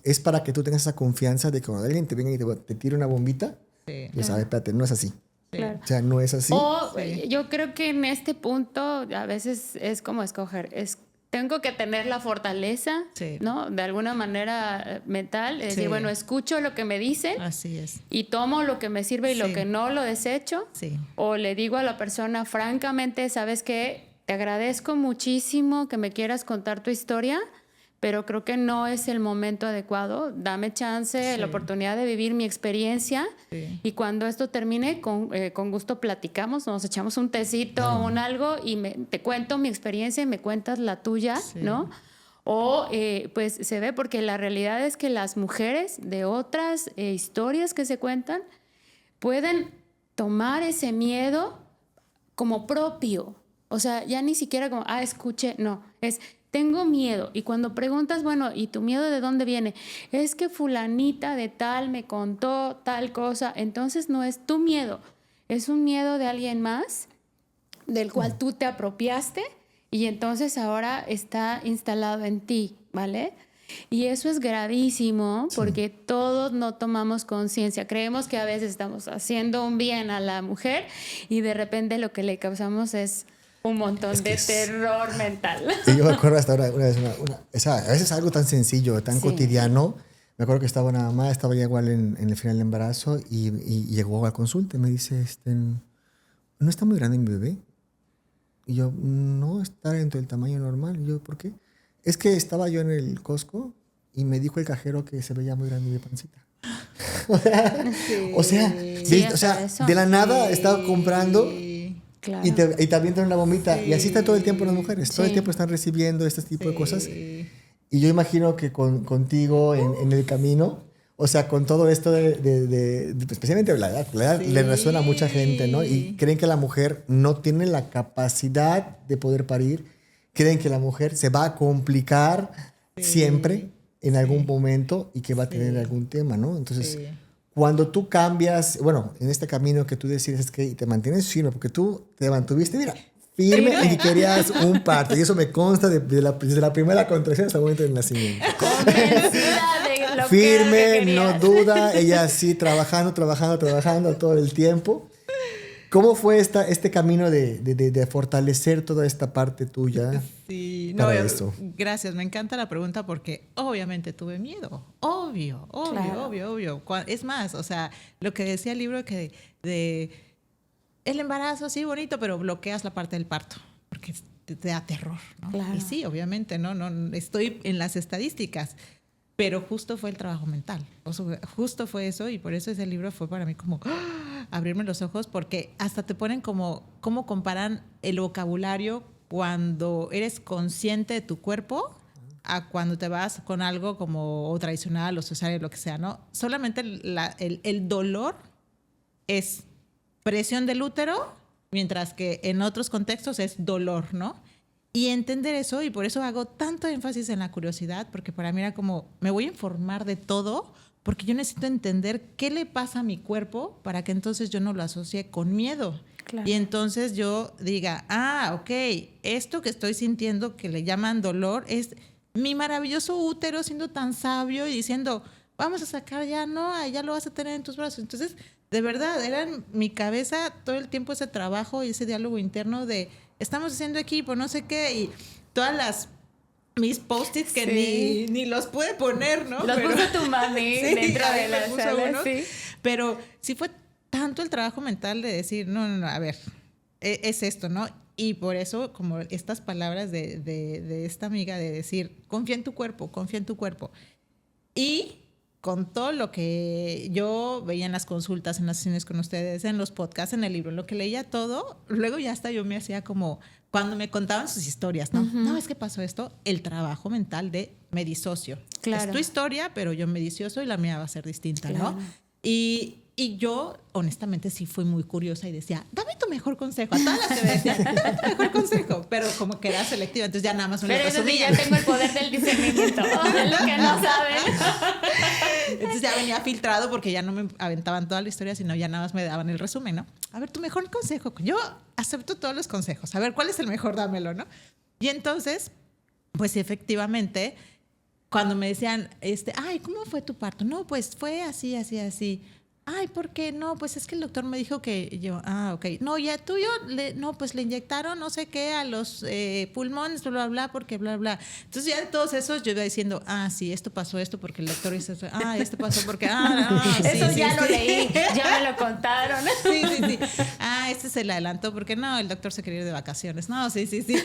es para que tú tengas esa confianza de que cuando alguien te venga y te tire una bombita, pues, a ver, espérate, no es así. Claro. O sea, no es así. Yo creo que en este punto a veces es como escoger. Tengo que tener la fortaleza, ¿no? De alguna manera mental. Es decir, bueno, escucho lo que me dicen. Así es. Y tomo lo que me sirve y lo que no lo desecho. Sí. O le digo a la persona, francamente, ¿sabes qué? Te agradezco muchísimo que me quieras contar tu historia, pero creo que no es el momento adecuado. Dame chance, la oportunidad de vivir mi experiencia. Sí. Y cuando esto termine, con gusto platicamos, nos echamos un tecito, un algo, y te cuento mi experiencia y me cuentas la tuya, ¿no? O pues se ve, porque la realidad es que las mujeres de otras historias que se cuentan pueden tomar ese miedo como propio. O sea, ya ni siquiera como, escuché, no, tengo miedo. Y cuando preguntas, bueno, ¿y tu miedo de dónde viene? Es que fulanita de tal me contó tal cosa. Entonces no es tu miedo, es un miedo de alguien más del cual tú te apropiaste y entonces ahora está instalado en ti, ¿vale? Y eso es gravísimo porque todos no tomamos conciencia. Creemos que a veces estamos haciendo un bien a la mujer y de repente lo que le causamos es un montón de terror mental. Y yo me acuerdo hasta una vez, a veces algo tan sencillo, tan cotidiano. Me acuerdo que estaba una mamá, estaba ya igual en el final del embarazo y llegó a consulta y me dice, ¿no está muy grande mi bebé? Y yo, no, está dentro del tamaño normal. Y yo, ¿por qué? Es que estaba yo en el Costco y me dijo el cajero que se veía muy grande mi pancita. o sea, de la nada estaba comprando. Claro. Y te avientan una bombita. Y así está todo el tiempo las mujeres. Todo el tiempo están recibiendo este tipo de cosas. Y yo imagino que contigo en el camino, o sea, con todo esto especialmente la edad le resuena a mucha gente, ¿no? Y creen que la mujer no tiene la capacidad de poder parir. Creen que la mujer se va a complicar siempre en algún momento y que va a tener algún tema, ¿no? Entonces... Cuando tú cambias, bueno, en este camino que tú decides es que te mantienes firme, porque tú te mantuviste, mira, firme y querías un parto. Y eso me consta desde la primera contracción hasta el momento del nacimiento. Convencida de lo firme, no duda, ella sí trabajando todo el tiempo. ¿Cómo fue este camino de fortalecer toda esta parte tuya? Sí, eso? Gracias, me encanta la pregunta porque obviamente tuve miedo. Obvio. Es más, o sea, lo que decía el libro que de el embarazo, sí, bonito, pero bloqueas la parte del parto porque te da terror, ¿no? Claro. Y sí, obviamente, no estoy en las estadísticas. Pero justo fue el trabajo mental. O sea, justo fue eso y por eso ese libro fue para mí como abrirme los ojos porque hasta te ponen como cómo comparan el vocabulario cuando eres consciente de tu cuerpo a cuando te vas con algo como o tradicional o cesárea, lo que sea, ¿no? Solamente el dolor es presión del útero, mientras que en otros contextos es dolor, ¿no? Y entender eso, y por eso hago tanto énfasis en la curiosidad, porque para mí era como, me voy a informar de todo, porque yo necesito entender qué le pasa a mi cuerpo para que entonces yo no lo asocie con miedo. Claro. Y entonces yo diga, ok, esto que estoy sintiendo que le llaman dolor es mi maravilloso útero siendo tan sabio y diciendo, vamos a sacar ya lo vas a tener en tus brazos. Entonces, de verdad, era en mi cabeza todo el tiempo ese trabajo y ese diálogo interno de estamos haciendo equipo, no sé qué, y todas mis post-its que ni los pude poner, ¿no? Los puso tu mami dentro de la sala, Pero sí fue tanto el trabajo mental de decir, no, a ver, es esto, ¿no? Y por eso, como estas palabras de esta amiga de decir, confía en tu cuerpo. Y con todo lo que yo veía en las consultas, en las sesiones con ustedes, en los podcasts, en el libro, lo que leía todo, luego ya hasta yo me hacía como, cuando me contaban sus historias, ¿no? No, es que pasó esto, el trabajo mental de me disocio. Claro. Es tu historia, pero yo me disocio y la mía va a ser distinta, Claro. ¿no? Y yo, honestamente, sí fui muy curiosa y decía, dame tu mejor consejo. A todas las que me decían, dame tu mejor consejo. Pero como que era selectiva, entonces ya nada más me lo Pero eso sí, resumían. ya tengo el poder del discernimiento. Es lo que no saben. Entonces ya venía filtrado porque ya no me aventaban toda la historia, sino ya nada más me daban el resumen, ¿no? A ver, tu mejor consejo. Yo acepto todos los consejos. A ver, ¿cuál es el mejor? Dámelo, ¿no? Y entonces, pues efectivamente, cuando me decían, ay, ¿cómo fue tu parto? No, pues fue así, así, así. Ay, ¿por qué? No, pues es que el doctor me dijo que yo, ok. No, ya tuyo, no, pues le inyectaron no sé qué a los pulmones, bla, bla, bla, porque bla, bla. Entonces ya de todos esos yo iba diciendo, sí, esto pasó esto porque el doctor hizo eso. Esto pasó porque, sí, eso sí, ya sí. lo leí, ya me lo contaron. Sí, sí, sí. Este se le adelantó porque no, el doctor se quería ir de vacaciones. No, sí, sí, sí.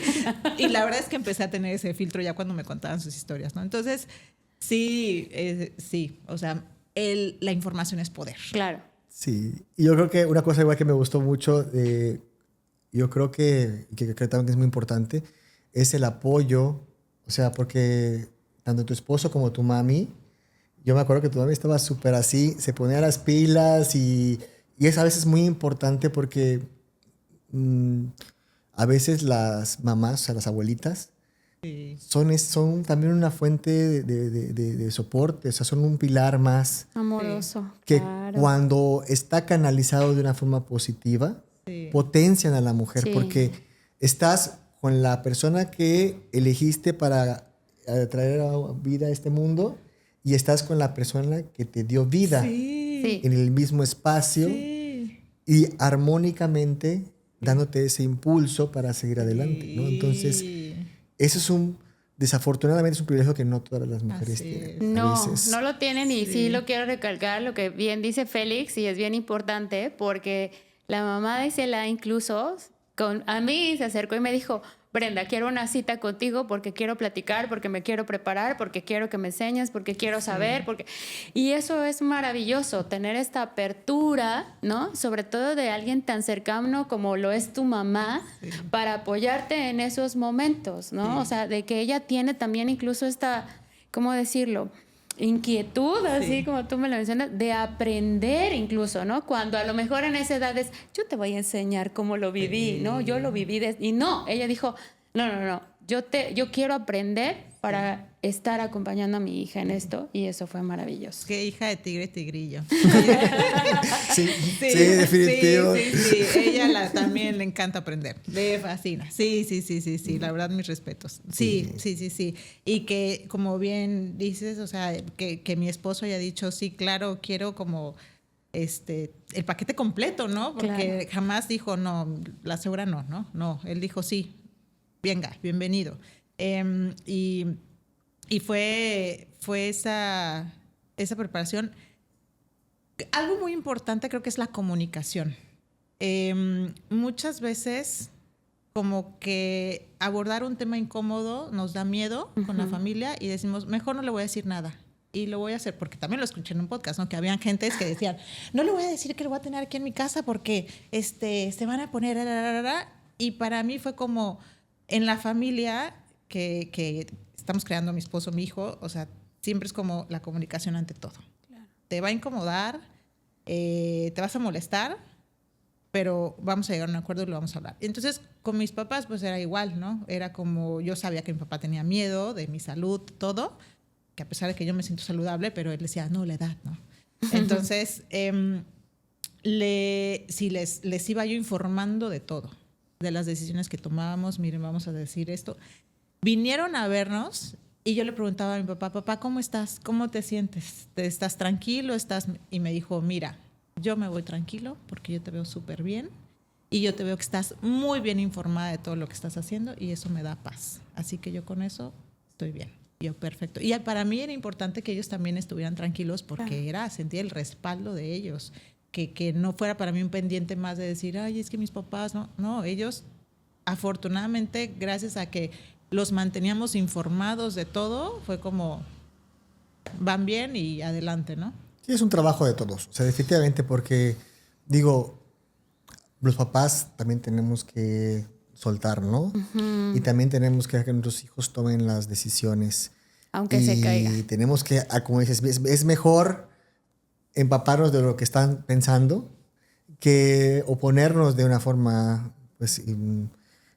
Y la verdad es que empecé a tener ese filtro ya cuando me contaban sus historias, ¿no? Entonces, sí, sí, o sea, la información es poder. Claro. Sí, y yo creo que una cosa igual que me gustó mucho, yo creo que también es muy importante, es el apoyo, o sea, porque tanto tu esposo como tu mami, yo me acuerdo que tu mami estaba súper así, se ponía las pilas y es a veces muy importante porque a veces las mamás, o sea, las abuelitas, Sí. son también una fuente de soporte, o sea, son un pilar más Amoroso. que claro. cuando está canalizado de una forma positiva, Sí. potencian a la mujer, Sí. porque estás con la persona que elegiste para traer a vida a este mundo y estás con la persona que te dio vida Sí. en el mismo espacio Sí. y armónicamente dándote ese impulso para seguir adelante, ¿no? Entonces, eso es desafortunadamente es un privilegio que no todas las mujeres Así tienen. es. A No, veces. no lo tienen y Sí. sí lo quiero recalcar, lo que bien dice Félix y es bien importante porque la mamá de Isela incluso a mí se acercó y me dijo, Brenda, quiero una cita contigo porque quiero platicar, porque me quiero preparar, porque quiero que me enseñes, porque quiero saber, porque... Y eso es maravilloso, tener esta apertura, ¿no? Sobre todo de alguien tan cercano como lo es tu mamá, para apoyarte en esos momentos, ¿no? O sea, de que ella tiene también incluso esta, ¿cómo decirlo? Inquietud, así como tú me lo mencionas, de aprender incluso, ¿no? Cuando a lo mejor en esa edad es, yo te voy a enseñar cómo lo viví, ¿no? Yo lo viví, y no, ella dijo, no, yo quiero aprender para estar acompañando a mi hija en esto, y eso fue maravilloso. Qué hija de tigre tigrillo. Sí, definitivo. Sí. Ella también le encanta aprender. Le fascina. Sí. La verdad, mis respetos. Sí. Y que, como bien dices, o sea, que mi esposo haya dicho, sí, claro, quiero como el paquete completo, ¿no? Porque jamás dijo, no, la segura no. No, él dijo, sí, venga, bienvenido. Y fue esa preparación. Algo muy importante creo que es la comunicación. Muchas veces como que abordar un tema incómodo nos da miedo con la familia y decimos, mejor no le voy a decir nada. Y lo voy a hacer, porque también lo escuché en un podcast, ¿no? Que habían gentes que decían, no le voy a decir que lo voy a tener aquí en mi casa porque se van a poner... Y para mí fue como en la familia que estamos creando mi esposo, mi hijo, o sea, siempre es como la comunicación ante todo. Claro. Te va a incomodar, te vas a molestar, pero vamos a llegar a un acuerdo y lo vamos a hablar. Entonces, con mis papás, pues era igual, ¿no? Era como, yo sabía que mi papá tenía miedo de mi salud, todo, que a pesar de que yo me siento saludable, pero él decía, no, la edad, ¿no? Entonces, sí les iba yo informando de todo, de las decisiones que tomábamos, miren, vamos a decir esto. Vinieron a vernos y yo le preguntaba a mi papá, ¿cómo estás? ¿Cómo te sientes? ¿Estás tranquilo? Y me dijo, mira, yo me voy tranquilo porque yo te veo súper bien y yo te veo que estás muy bien informada de todo lo que estás haciendo y eso me da paz. Así que yo con eso estoy bien. Yo, perfecto. Y para mí era importante que ellos también estuvieran tranquilos porque sentía el respaldo de ellos, que no fuera para mí un pendiente más de decir, ay, es que mis papás, no, ellos afortunadamente, gracias a que los manteníamos informados de todo, fue como, van bien y adelante, ¿no? Sí, es un trabajo de todos. O sea, definitivamente porque, digo, los papás también tenemos que soltar, ¿no? Y también tenemos que dejar que nuestros hijos tomen las decisiones. Aunque se caiga. Y tenemos que, como dices, es mejor empaparnos de lo que están pensando que oponernos de una forma, pues...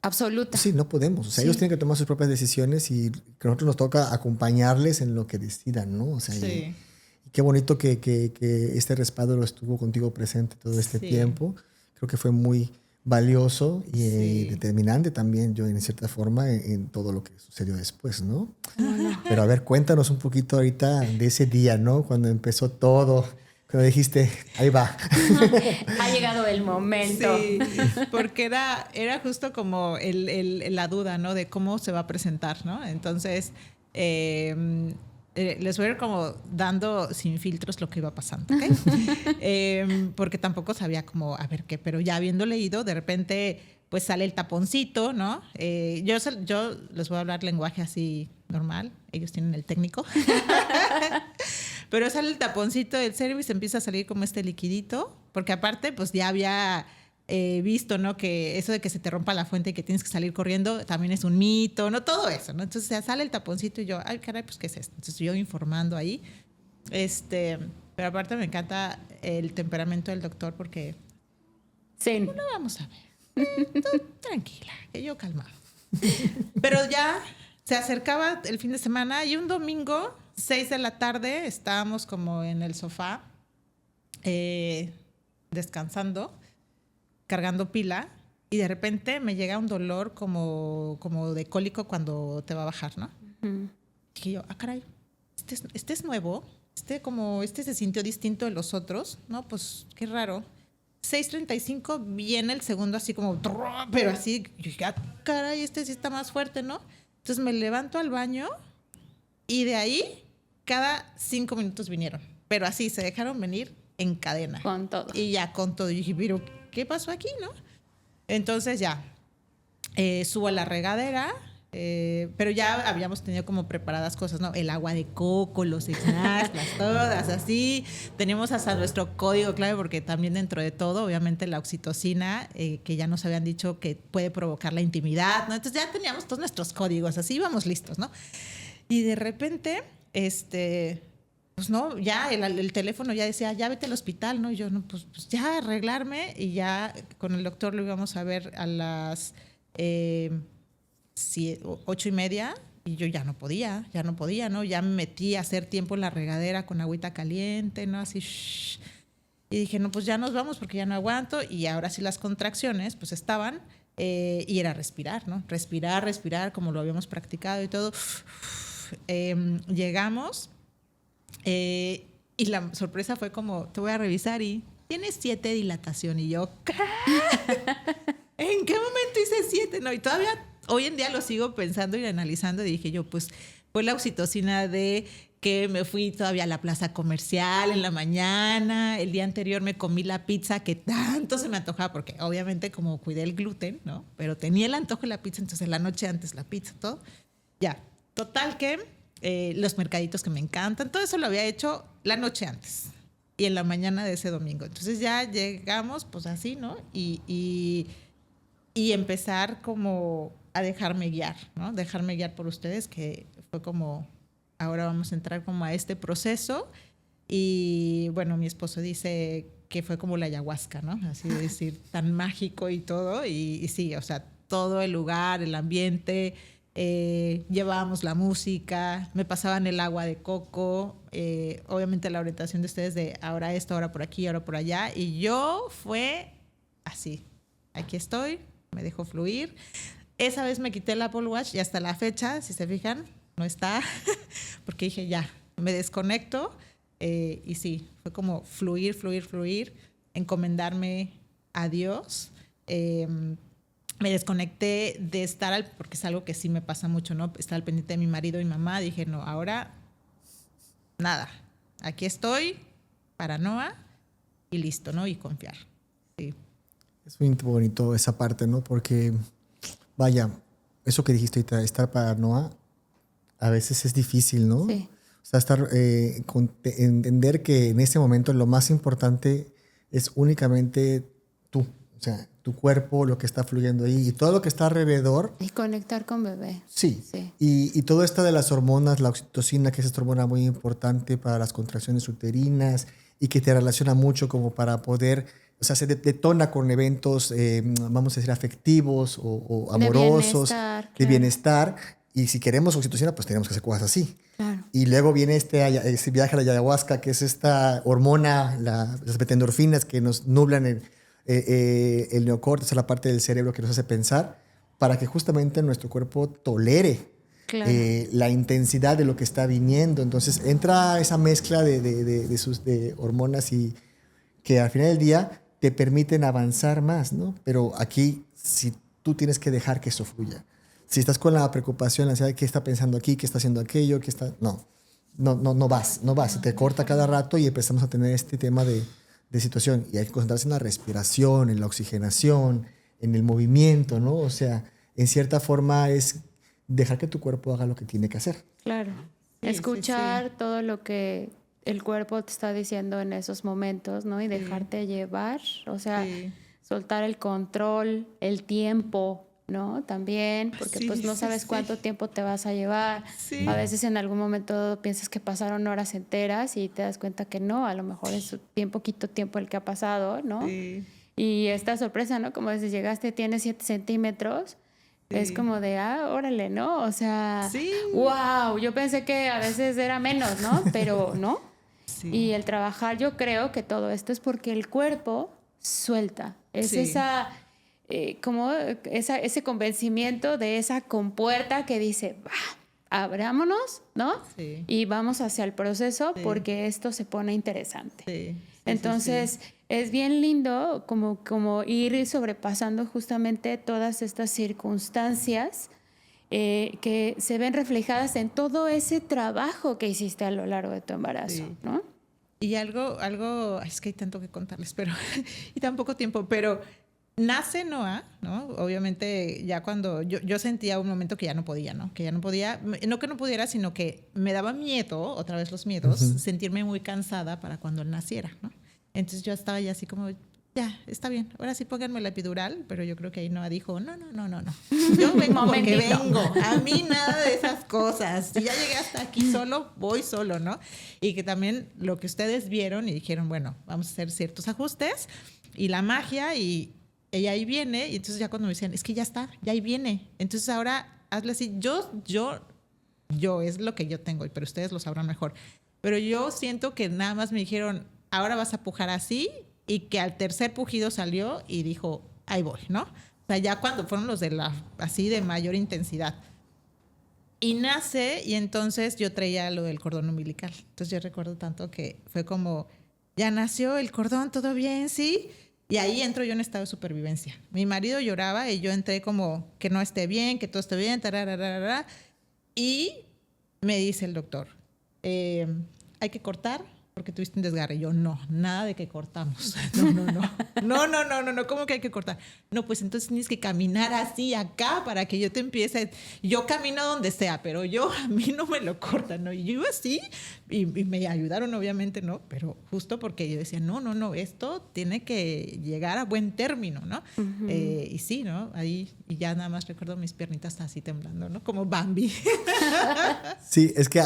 Absoluta. Sí, no podemos. O sea, ellos tienen que tomar sus propias decisiones y que a nosotros nos toca acompañarles en lo que decidan, ¿no? O sea, y qué bonito que este respaldo lo estuvo contigo presente todo este tiempo. Creo que fue muy valioso y determinante también, yo en cierta forma, en todo lo que sucedió después, ¿no? Pero a ver, cuéntanos un poquito ahorita de ese día, ¿no? Cuando empezó todo, cuando dijiste, ahí va. Ha llegado el momento. Sí, porque era justo como la duda, ¿no? De cómo se va a presentar, ¿no? Entonces, les voy a ir como dando sin filtros lo que iba pasando, ¿ok? Porque tampoco sabía como, a ver qué, pero ya habiendo leído, de repente, pues sale el taponcito, ¿no? Yo les voy a hablar lenguaje así normal, ellos tienen el técnico. Pero sale el taponcito del service, empieza a salir como este liquidito, porque aparte, pues ya había visto, ¿no? Que eso de que se te rompa la fuente y que tienes que salir corriendo también es un mito, ¿no? Todo eso, ¿no? Entonces ya sale el taponcito y yo, ay, caray, pues ¿qué es esto? Entonces yo informando ahí. Pero aparte me encanta el temperamento del doctor porque... Sí. Bueno, vamos a ver. Tú, tranquila, que yo calmado. Pero ya se acercaba el fin de semana y un domingo, 6 de la tarde, estábamos como en el sofá, descansando, cargando pila, y de repente me llega un dolor como de cólico cuando te va a bajar, ¿no? Y yo, caray, este es nuevo, este se sintió distinto de los otros, ¿no? Pues qué raro. 6:35 viene el segundo así como, pero así, yo dije, caray, este sí está más fuerte, ¿no? Entonces me levanto al baño y de ahí cada 5 minutos vinieron, pero así se dejaron venir en cadena. Con todo. Y ya con todo. Y dije, pero ¿qué pasó aquí, no? Entonces ya subo a la regadera, pero ya habíamos tenido como preparadas cosas, ¿no? El agua de coco, los snacks, todas así. Teníamos hasta nuestro código clave porque también dentro de todo, obviamente la oxitocina, que ya nos habían dicho que puede provocar la intimidad, ¿no? Entonces ya teníamos todos nuestros códigos, así íbamos listos, ¿no? Y de repente, pues no, ya el teléfono ya decía, ya vete al hospital, ¿no? Y yo, no, pues ya arreglarme, y ya con el doctor lo íbamos a ver a las 8:30, y yo ya no podía, ¿no? Ya me metí a hacer tiempo en la regadera con agüita caliente, ¿no? Así, shh. Y dije, no, pues ya nos vamos porque ya no aguanto, y ahora sí las contracciones, pues estaban, y era respirar, ¿no? Respirar, como lo habíamos practicado y todo. Llegamos, y la sorpresa fue como, te voy a revisar y tienes 7 dilatación. Y yo, ¿qué? ¿En qué momento hice 7? No, y todavía hoy en día lo sigo pensando y analizando. Y dije yo, pues fue la oxitocina de que me fui todavía a la plaza comercial en la mañana. El día anterior me comí la pizza que tanto se me antojaba, porque obviamente como cuidé el gluten, ¿no? Pero tenía el antojo de la pizza, entonces la noche antes la pizza, todo. Ya, total que los mercaditos que me encantan, todo eso lo había hecho la noche antes y en la mañana de ese domingo. Entonces ya llegamos, pues así, ¿no? Y empezar como a dejarme guiar, ¿no? Dejarme guiar por ustedes, que fue como, ahora vamos a entrar como a este proceso. Y bueno, mi esposo dice que fue como la ayahuasca, ¿no? Así de decir, tan mágico y todo. Y sí, o sea, todo el lugar, el ambiente, llevábamos la música, me pasaban el agua de coco, obviamente la orientación de ustedes de ahora esto, ahora por aquí, ahora por allá, y yo fue así, aquí estoy, me dejo fluir. Esa vez me quité el Apple Watch y hasta la fecha, si se fijan, no está, porque dije ya, me desconecto, y sí, fue como fluir, encomendarme a Dios. Me desconecté de estar, porque es algo que sí me pasa mucho, ¿no? Estar al pendiente de mi marido y mi mamá. Dije, no, ahora nada. Aquí estoy, para Noah, y listo, ¿no? Y confiar. Sí. Es muy bonito esa parte, ¿no? Porque, vaya, eso que dijiste ahorita, estar para Noah, a veces es difícil, ¿no? Sí. O O sea, entender que en este momento lo más importante es únicamente tú. O sea, tu cuerpo, lo que está fluyendo ahí y todo lo que está alrededor. Y conectar con bebé. Sí. Y todo esto de las hormonas, la oxitocina, que es esta hormona muy importante para las contracciones uterinas y que te relaciona mucho como para poder, o sea, se detona con eventos, vamos a decir, afectivos o amorosos, de bienestar. Y si queremos oxitocina, pues tenemos que hacer cosas así. Claro. Y luego viene este viaje a la ayahuasca, que es esta hormona, las beta-endorfinas que nos nublan el neocórtex, la parte del cerebro que nos hace pensar, para que justamente nuestro cuerpo tolere la intensidad de lo que está viniendo. Entonces entra esa mezcla de hormonas y que al final del día te permiten avanzar más, ¿no? Pero aquí, si tú tienes que dejar que eso fluya. Si estás con la preocupación, la ansiedad, ¿qué está pensando aquí? ¿Qué está haciendo aquello? ¿Qué está...? No vas. Se te corta cada rato y empezamos a tener este tema de situación. Y hay que concentrarse en la respiración, en la oxigenación, en el movimiento, ¿no? O sea, en cierta forma es dejar que tu cuerpo haga lo que tiene que hacer. Claro. Sí, escuchar todo lo que el cuerpo te está diciendo en esos momentos, ¿no? Y dejarte llevar, o sea, soltar el control, el tiempo, ¿no? También, porque pues no sabes cuánto tiempo te vas a llevar. A veces en algún momento piensas que pasaron horas enteras y te das cuenta que no, a lo mejor es bien poquito tiempo el que ha pasado, ¿no? Y esta sorpresa, ¿no? Como dices, llegaste, tienes 7 centímetros, es como de, órale, ¿no? O sea, wow, yo pensé que a veces era menos, ¿no? Pero no. Y el trabajar, yo creo que todo esto es porque el cuerpo suelta. Es esa... como ese convencimiento de esa compuerta que dice, abrámonos, ¿no? Y vamos hacia el proceso porque esto se pone interesante. Entonces, es bien lindo como ir sobrepasando justamente todas estas circunstancias que se ven reflejadas en todo ese trabajo que hiciste a lo largo de tu embarazo, ¿no? Y algo, es que hay tanto que contarles, pero y tan poco tiempo, pero nace Noah, ¿no? Obviamente ya cuando yo sentía un momento que ya no podía, ¿no? Que ya no podía, no que no pudiera, sino que me daba miedo, otra vez los miedos, sentirme muy cansada para cuando él naciera, ¿no? Entonces yo estaba ya así como, ya, está bien, ahora sí pónganme la epidural, pero yo creo que ahí Noah dijo, no. Yo vengo porque vengo, a mí nada de esas cosas. Si ya llegué hasta aquí solo, voy solo, ¿no? Y que también lo que ustedes vieron y dijeron, bueno, vamos a hacer ciertos ajustes y la magia y ella ahí viene, y entonces ya cuando me decían, es que ya está, ya ahí viene. Entonces ahora hazle así. Yo es lo que yo tengo, pero ustedes lo sabrán mejor. Pero yo siento que nada más me dijeron, ahora vas a pujar así, y que al tercer pujido salió y dijo, ahí voy, ¿no? O sea, ya cuando fueron los de así de mayor intensidad. Y nace, y entonces yo traía lo del cordón umbilical. Entonces yo recuerdo tanto que fue como, ya nació el cordón, ¿todo bien? ¿Sí? Y ahí entro yo en estado de supervivencia. Mi marido lloraba y yo entré como que no esté bien, que todo esté bien, tarararara. Y me dice el doctor, hay que cortar porque tuviste un desgarre. Y yo, no, nada de que cortamos. No, ¿cómo que hay que cortar? No, pues entonces tienes que caminar así acá para que yo te empiece. Yo camino donde sea, pero a mí no me lo cortan, ¿no? Y yo iba así y me ayudaron, obviamente, ¿no? Pero justo porque yo decía, no, esto tiene que llegar a buen término, ¿no? Y sí, ¿no? Ahí, y ya nada más recuerdo mis piernitas así temblando, ¿no? Como Bambi. Sí, es que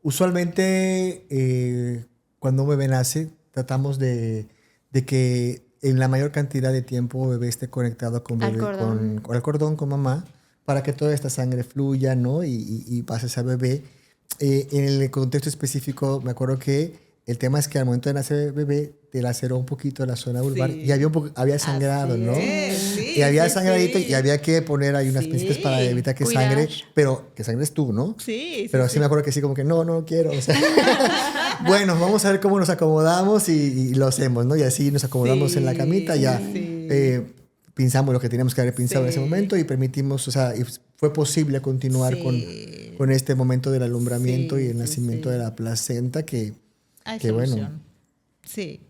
usualmente cuando un bebé nace, tratamos de que en la mayor cantidad de tiempo bebé esté conectado con bebé, con el cordón, con mamá, para que toda esta sangre fluya, ¿no? Y pase a bebé. En el contexto específico, me acuerdo que el tema es que al momento de nacer el bebé, te laceró un poquito la zona vulvar y había sangrado, ¿no? Y había sangradito y había que poner ahí unas pincitas para evitar que sangre, pero que sangres tú, ¿no? Pero sí me acuerdo que sí, como que no quiero. O sea, bueno, vamos a ver cómo nos acomodamos y lo hacemos, ¿no? Y así nos acomodamos en la camita, ya pinzamos lo que teníamos que haber pinzado en ese momento y permitimos, o sea, y fue posible continuar con este momento del alumbramiento y el nacimiento de la placenta que bueno. Sí,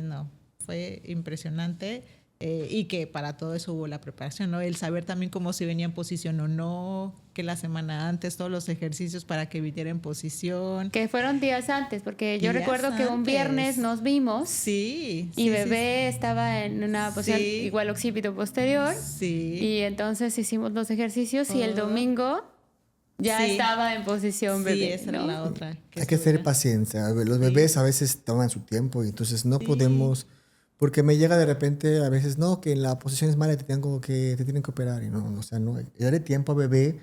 no. Fue impresionante. y que para todo eso hubo la preparación, ¿no? El saber también cómo si venía en posición o no, que la semana antes, todos los ejercicios para que viniera en posición. Que fueron días antes, porque yo Días recuerdo que un antes. viernes nos vimos Sí. y bebé estaba en una posición igual occipito posterior. Sí. Y entonces hicimos los ejercicios y el Todo. domingo ya Sí. estaba en posición bebé. Sí, esa ¿no? era la otra. Hay que tener paciencia. Los bebés a veces toman su tiempo y entonces no podemos... Porque me llega de repente a veces, no, que en la posición es mala y te tienen que operar. Y no, o sea, no. Darle tiempo a bebé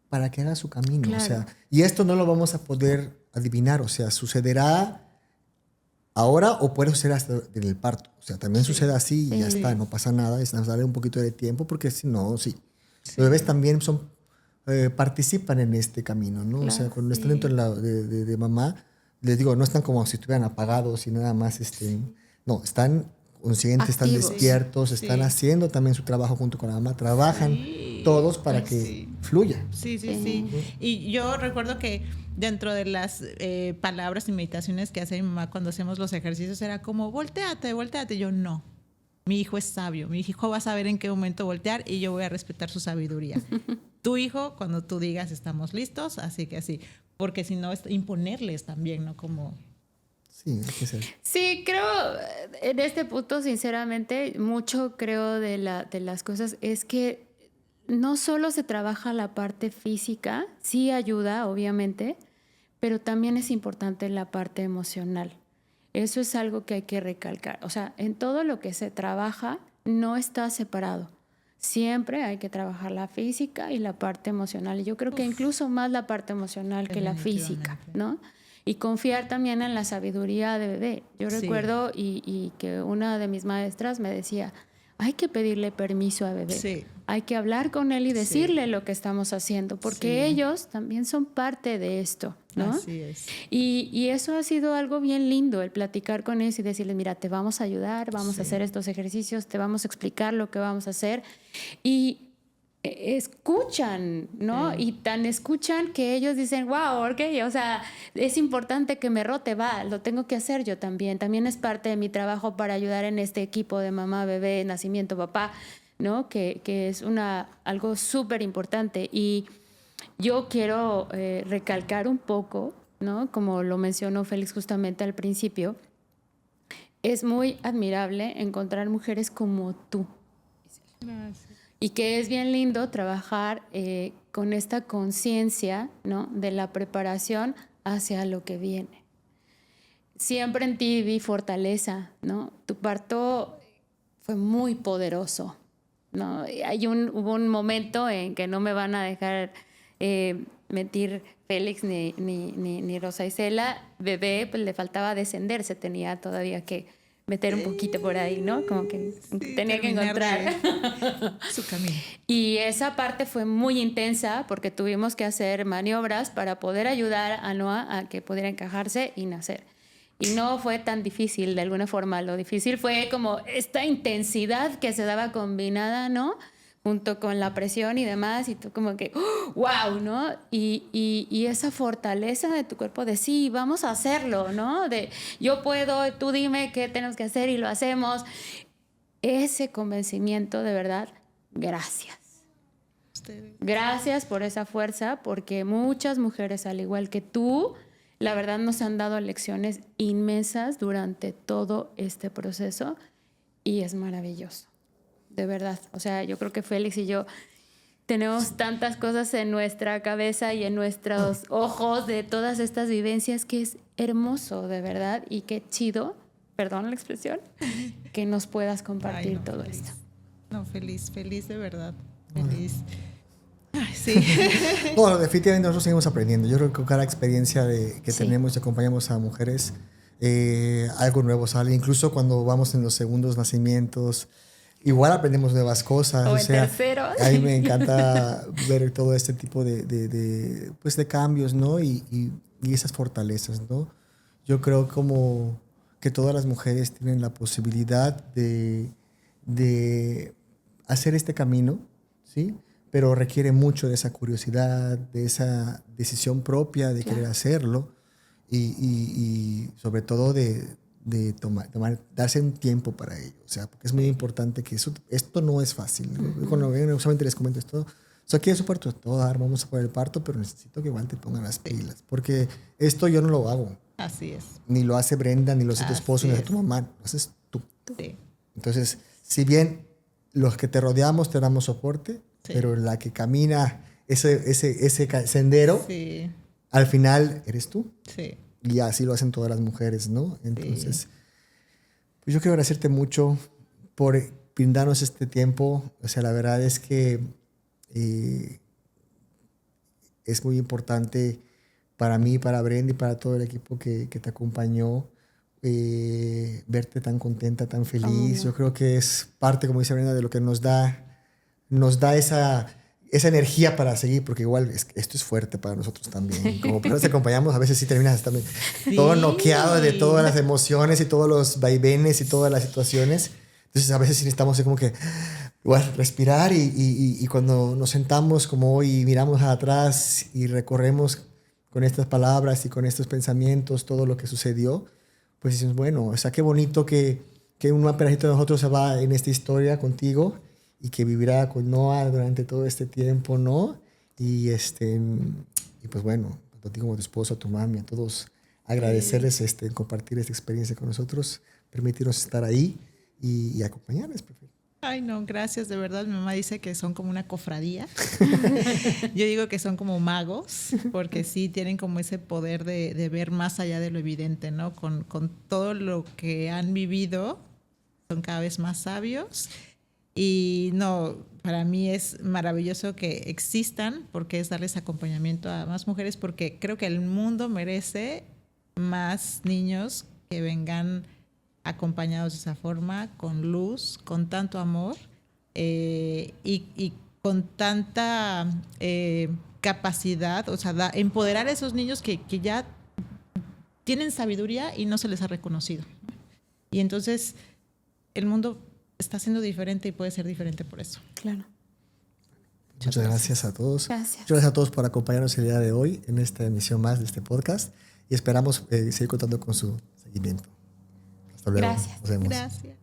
para que haga su camino. Claro. O sea, y esto no lo vamos a poder adivinar. O sea, sucederá ahora o puede suceder hasta en el parto. O sea, también sucede así y ya está, no pasa nada. Es darle un poquito de tiempo porque si no, sí. Los bebés también participan en este camino, ¿no? Claro, o sea, cuando están dentro de mamá, les digo, no están como si estuvieran apagados y nada más, no, están conscientes, están Activos. despiertos, están haciendo también su trabajo junto con la mamá, trabajan todos para que fluya. Sí. Y yo recuerdo que dentro de las palabras y meditaciones que hace mi mamá cuando hacemos los ejercicios era como, volteate. Yo, no. Mi hijo es sabio. Mi hijo va a saber en qué momento voltear y yo voy a respetar su sabiduría. Tu hijo, cuando tú digas, estamos listos, así que así. Porque si no, es imponerles también, ¿no? Como... Sí, hay que ser. Sí, creo, en este punto, sinceramente, mucho creo de las cosas es que no solo se trabaja la parte física, sí ayuda, obviamente, pero también es importante la parte emocional. Eso es algo que hay que recalcar. O sea, en todo lo que se trabaja no está separado. Siempre hay que trabajar la física y la parte emocional. Y yo creo que incluso más la parte emocional que la física, ¿no? Y confiar también en la sabiduría de bebé. Yo recuerdo y que una de mis maestras me decía, hay que pedirle permiso a bebé. Sí. Hay que hablar con él y decirle lo que estamos haciendo, porque ellos también son parte de esto, ¿no? Así es. Y eso ha sido algo bien lindo, el platicar con ellos y decirles, mira, te vamos a ayudar, vamos a hacer estos ejercicios, te vamos a explicar lo que vamos a hacer. Y escuchan, ¿no? Y tan escuchan que ellos dicen, wow, ok, o sea, es importante que me rote, lo tengo que hacer yo también. También es parte de mi trabajo para ayudar en este equipo de mamá, bebé, nacimiento, papá, ¿no? Que es algo súper importante. Y yo quiero recalcar un poco, ¿no? Como lo mencionó Félix justamente al principio, es muy admirable encontrar mujeres como tú. Gracias. Y que es bien lindo trabajar con esta conciencia, ¿no? De la preparación hacia lo que viene. Siempre en ti vi fortaleza, ¿no? Tu parto fue muy poderoso, ¿no? Hubo un momento en que no me van a dejar mentir Félix ni Rosa Isela. Bebé, pues le faltaba descender, se tenía todavía que meter un poquito por ahí, ¿no? Como que tenía que encontrar su camino. Y esa parte fue muy intensa porque tuvimos que hacer maniobras para poder ayudar a Noah a que pudiera encajarse y nacer. Y no fue tan difícil, de alguna forma. Lo difícil fue como esta intensidad que se daba combinada, ¿no? Junto con la presión y demás, y tú como que, wow, ¿no? Y esa fortaleza de tu cuerpo de sí, vamos a hacerlo, ¿no? De yo puedo, tú dime qué tenemos que hacer y lo hacemos. Ese convencimiento, de verdad, gracias. Gracias por esa fuerza, porque muchas mujeres, al igual que tú, la verdad nos han dado lecciones inmensas durante todo este proceso y es maravilloso. De verdad, o sea, yo creo que Félix y yo tenemos tantas cosas en nuestra cabeza y en nuestros ojos de todas estas vivencias que es hermoso, de verdad, y qué chido, perdón la expresión, que nos puedas compartir todo feliz. esto. No, feliz de verdad, feliz. Ay, sí. Bueno, definitivamente nosotros seguimos aprendiendo. Yo creo que cada experiencia que tenemos y acompañamos a mujeres, algo nuevo sale. Incluso cuando vamos en los segundos nacimientos, igual aprendemos nuevas cosas. O en terceros. A mí me encanta ver todo este tipo de cambios, ¿no? Y esas fortalezas, ¿no? Yo creo como que todas las mujeres tienen la posibilidad de hacer este camino, ¿sí? Pero requiere mucho de esa curiosidad, de esa decisión propia de querer hacerlo y sobre todo de darse un tiempo para ello. O sea, porque es muy importante que esto no es fácil. Cuando ven, usualmente les comento esto. O sea, aquí es un parto todo dar, vamos a poner el parto, pero necesito que igual te pongan las pilas. Porque esto yo no lo hago. Así es. Ni lo hace Brenda, ni lo hace tu esposo, ni lo hace tu mamá. Lo haces tú. Sí. Entonces, si bien los que te rodeamos te damos soporte, pero la que camina ese sendero, al final eres tú. Sí. Y así lo hacen todas las mujeres, ¿no? Entonces, pues yo quiero agradecerte mucho por brindarnos este tiempo. O sea, la verdad es que es muy importante para mí, para Brenda y para todo el equipo que te acompañó, verte tan contenta, tan feliz. Yo creo que es parte, como dice Brenda, de lo que nos da esa energía para seguir, porque igual esto es fuerte para nosotros también. Como personas que acompañamos, a veces sí terminas también todo noqueado de todas las emociones y todos los vaivenes y todas las situaciones. Entonces a veces sí necesitamos como que igual respirar y cuando nos sentamos como hoy y miramos atrás y recorremos con estas palabras y con estos pensamientos todo lo que sucedió, pues decimos, bueno, o sea, qué bonito que un pedacito de nosotros se va en esta historia contigo y que vivirá con Noah durante todo este tiempo, ¿no? Y pues bueno, a ti como tu esposo, a tu mami, a todos, agradecerles compartir esta experiencia con nosotros, permitirnos estar ahí y acompañarles. Ay, no, gracias, de verdad. Mi mamá dice que son como una cofradía. Yo digo que son como magos, porque sí tienen como ese poder de ver más allá de lo evidente, ¿no? Con todo lo que han vivido, son cada vez más sabios. Y no, para mí es maravilloso que existan, porque es darles acompañamiento a más mujeres, porque creo que el mundo merece más niños que vengan acompañados de esa forma, con luz, con tanto amor y con tanta capacidad, o sea, empoderar a esos niños que ya tienen sabiduría y no se les ha reconocido. Y entonces el mundo está siendo diferente y puede ser diferente por eso. Claro. Muchas gracias a todos. Gracias. Muchas gracias a todos por acompañarnos el día de hoy en esta emisión más de este podcast y esperamos seguir contando con su seguimiento. Hasta luego. Gracias. Nos vemos. Gracias.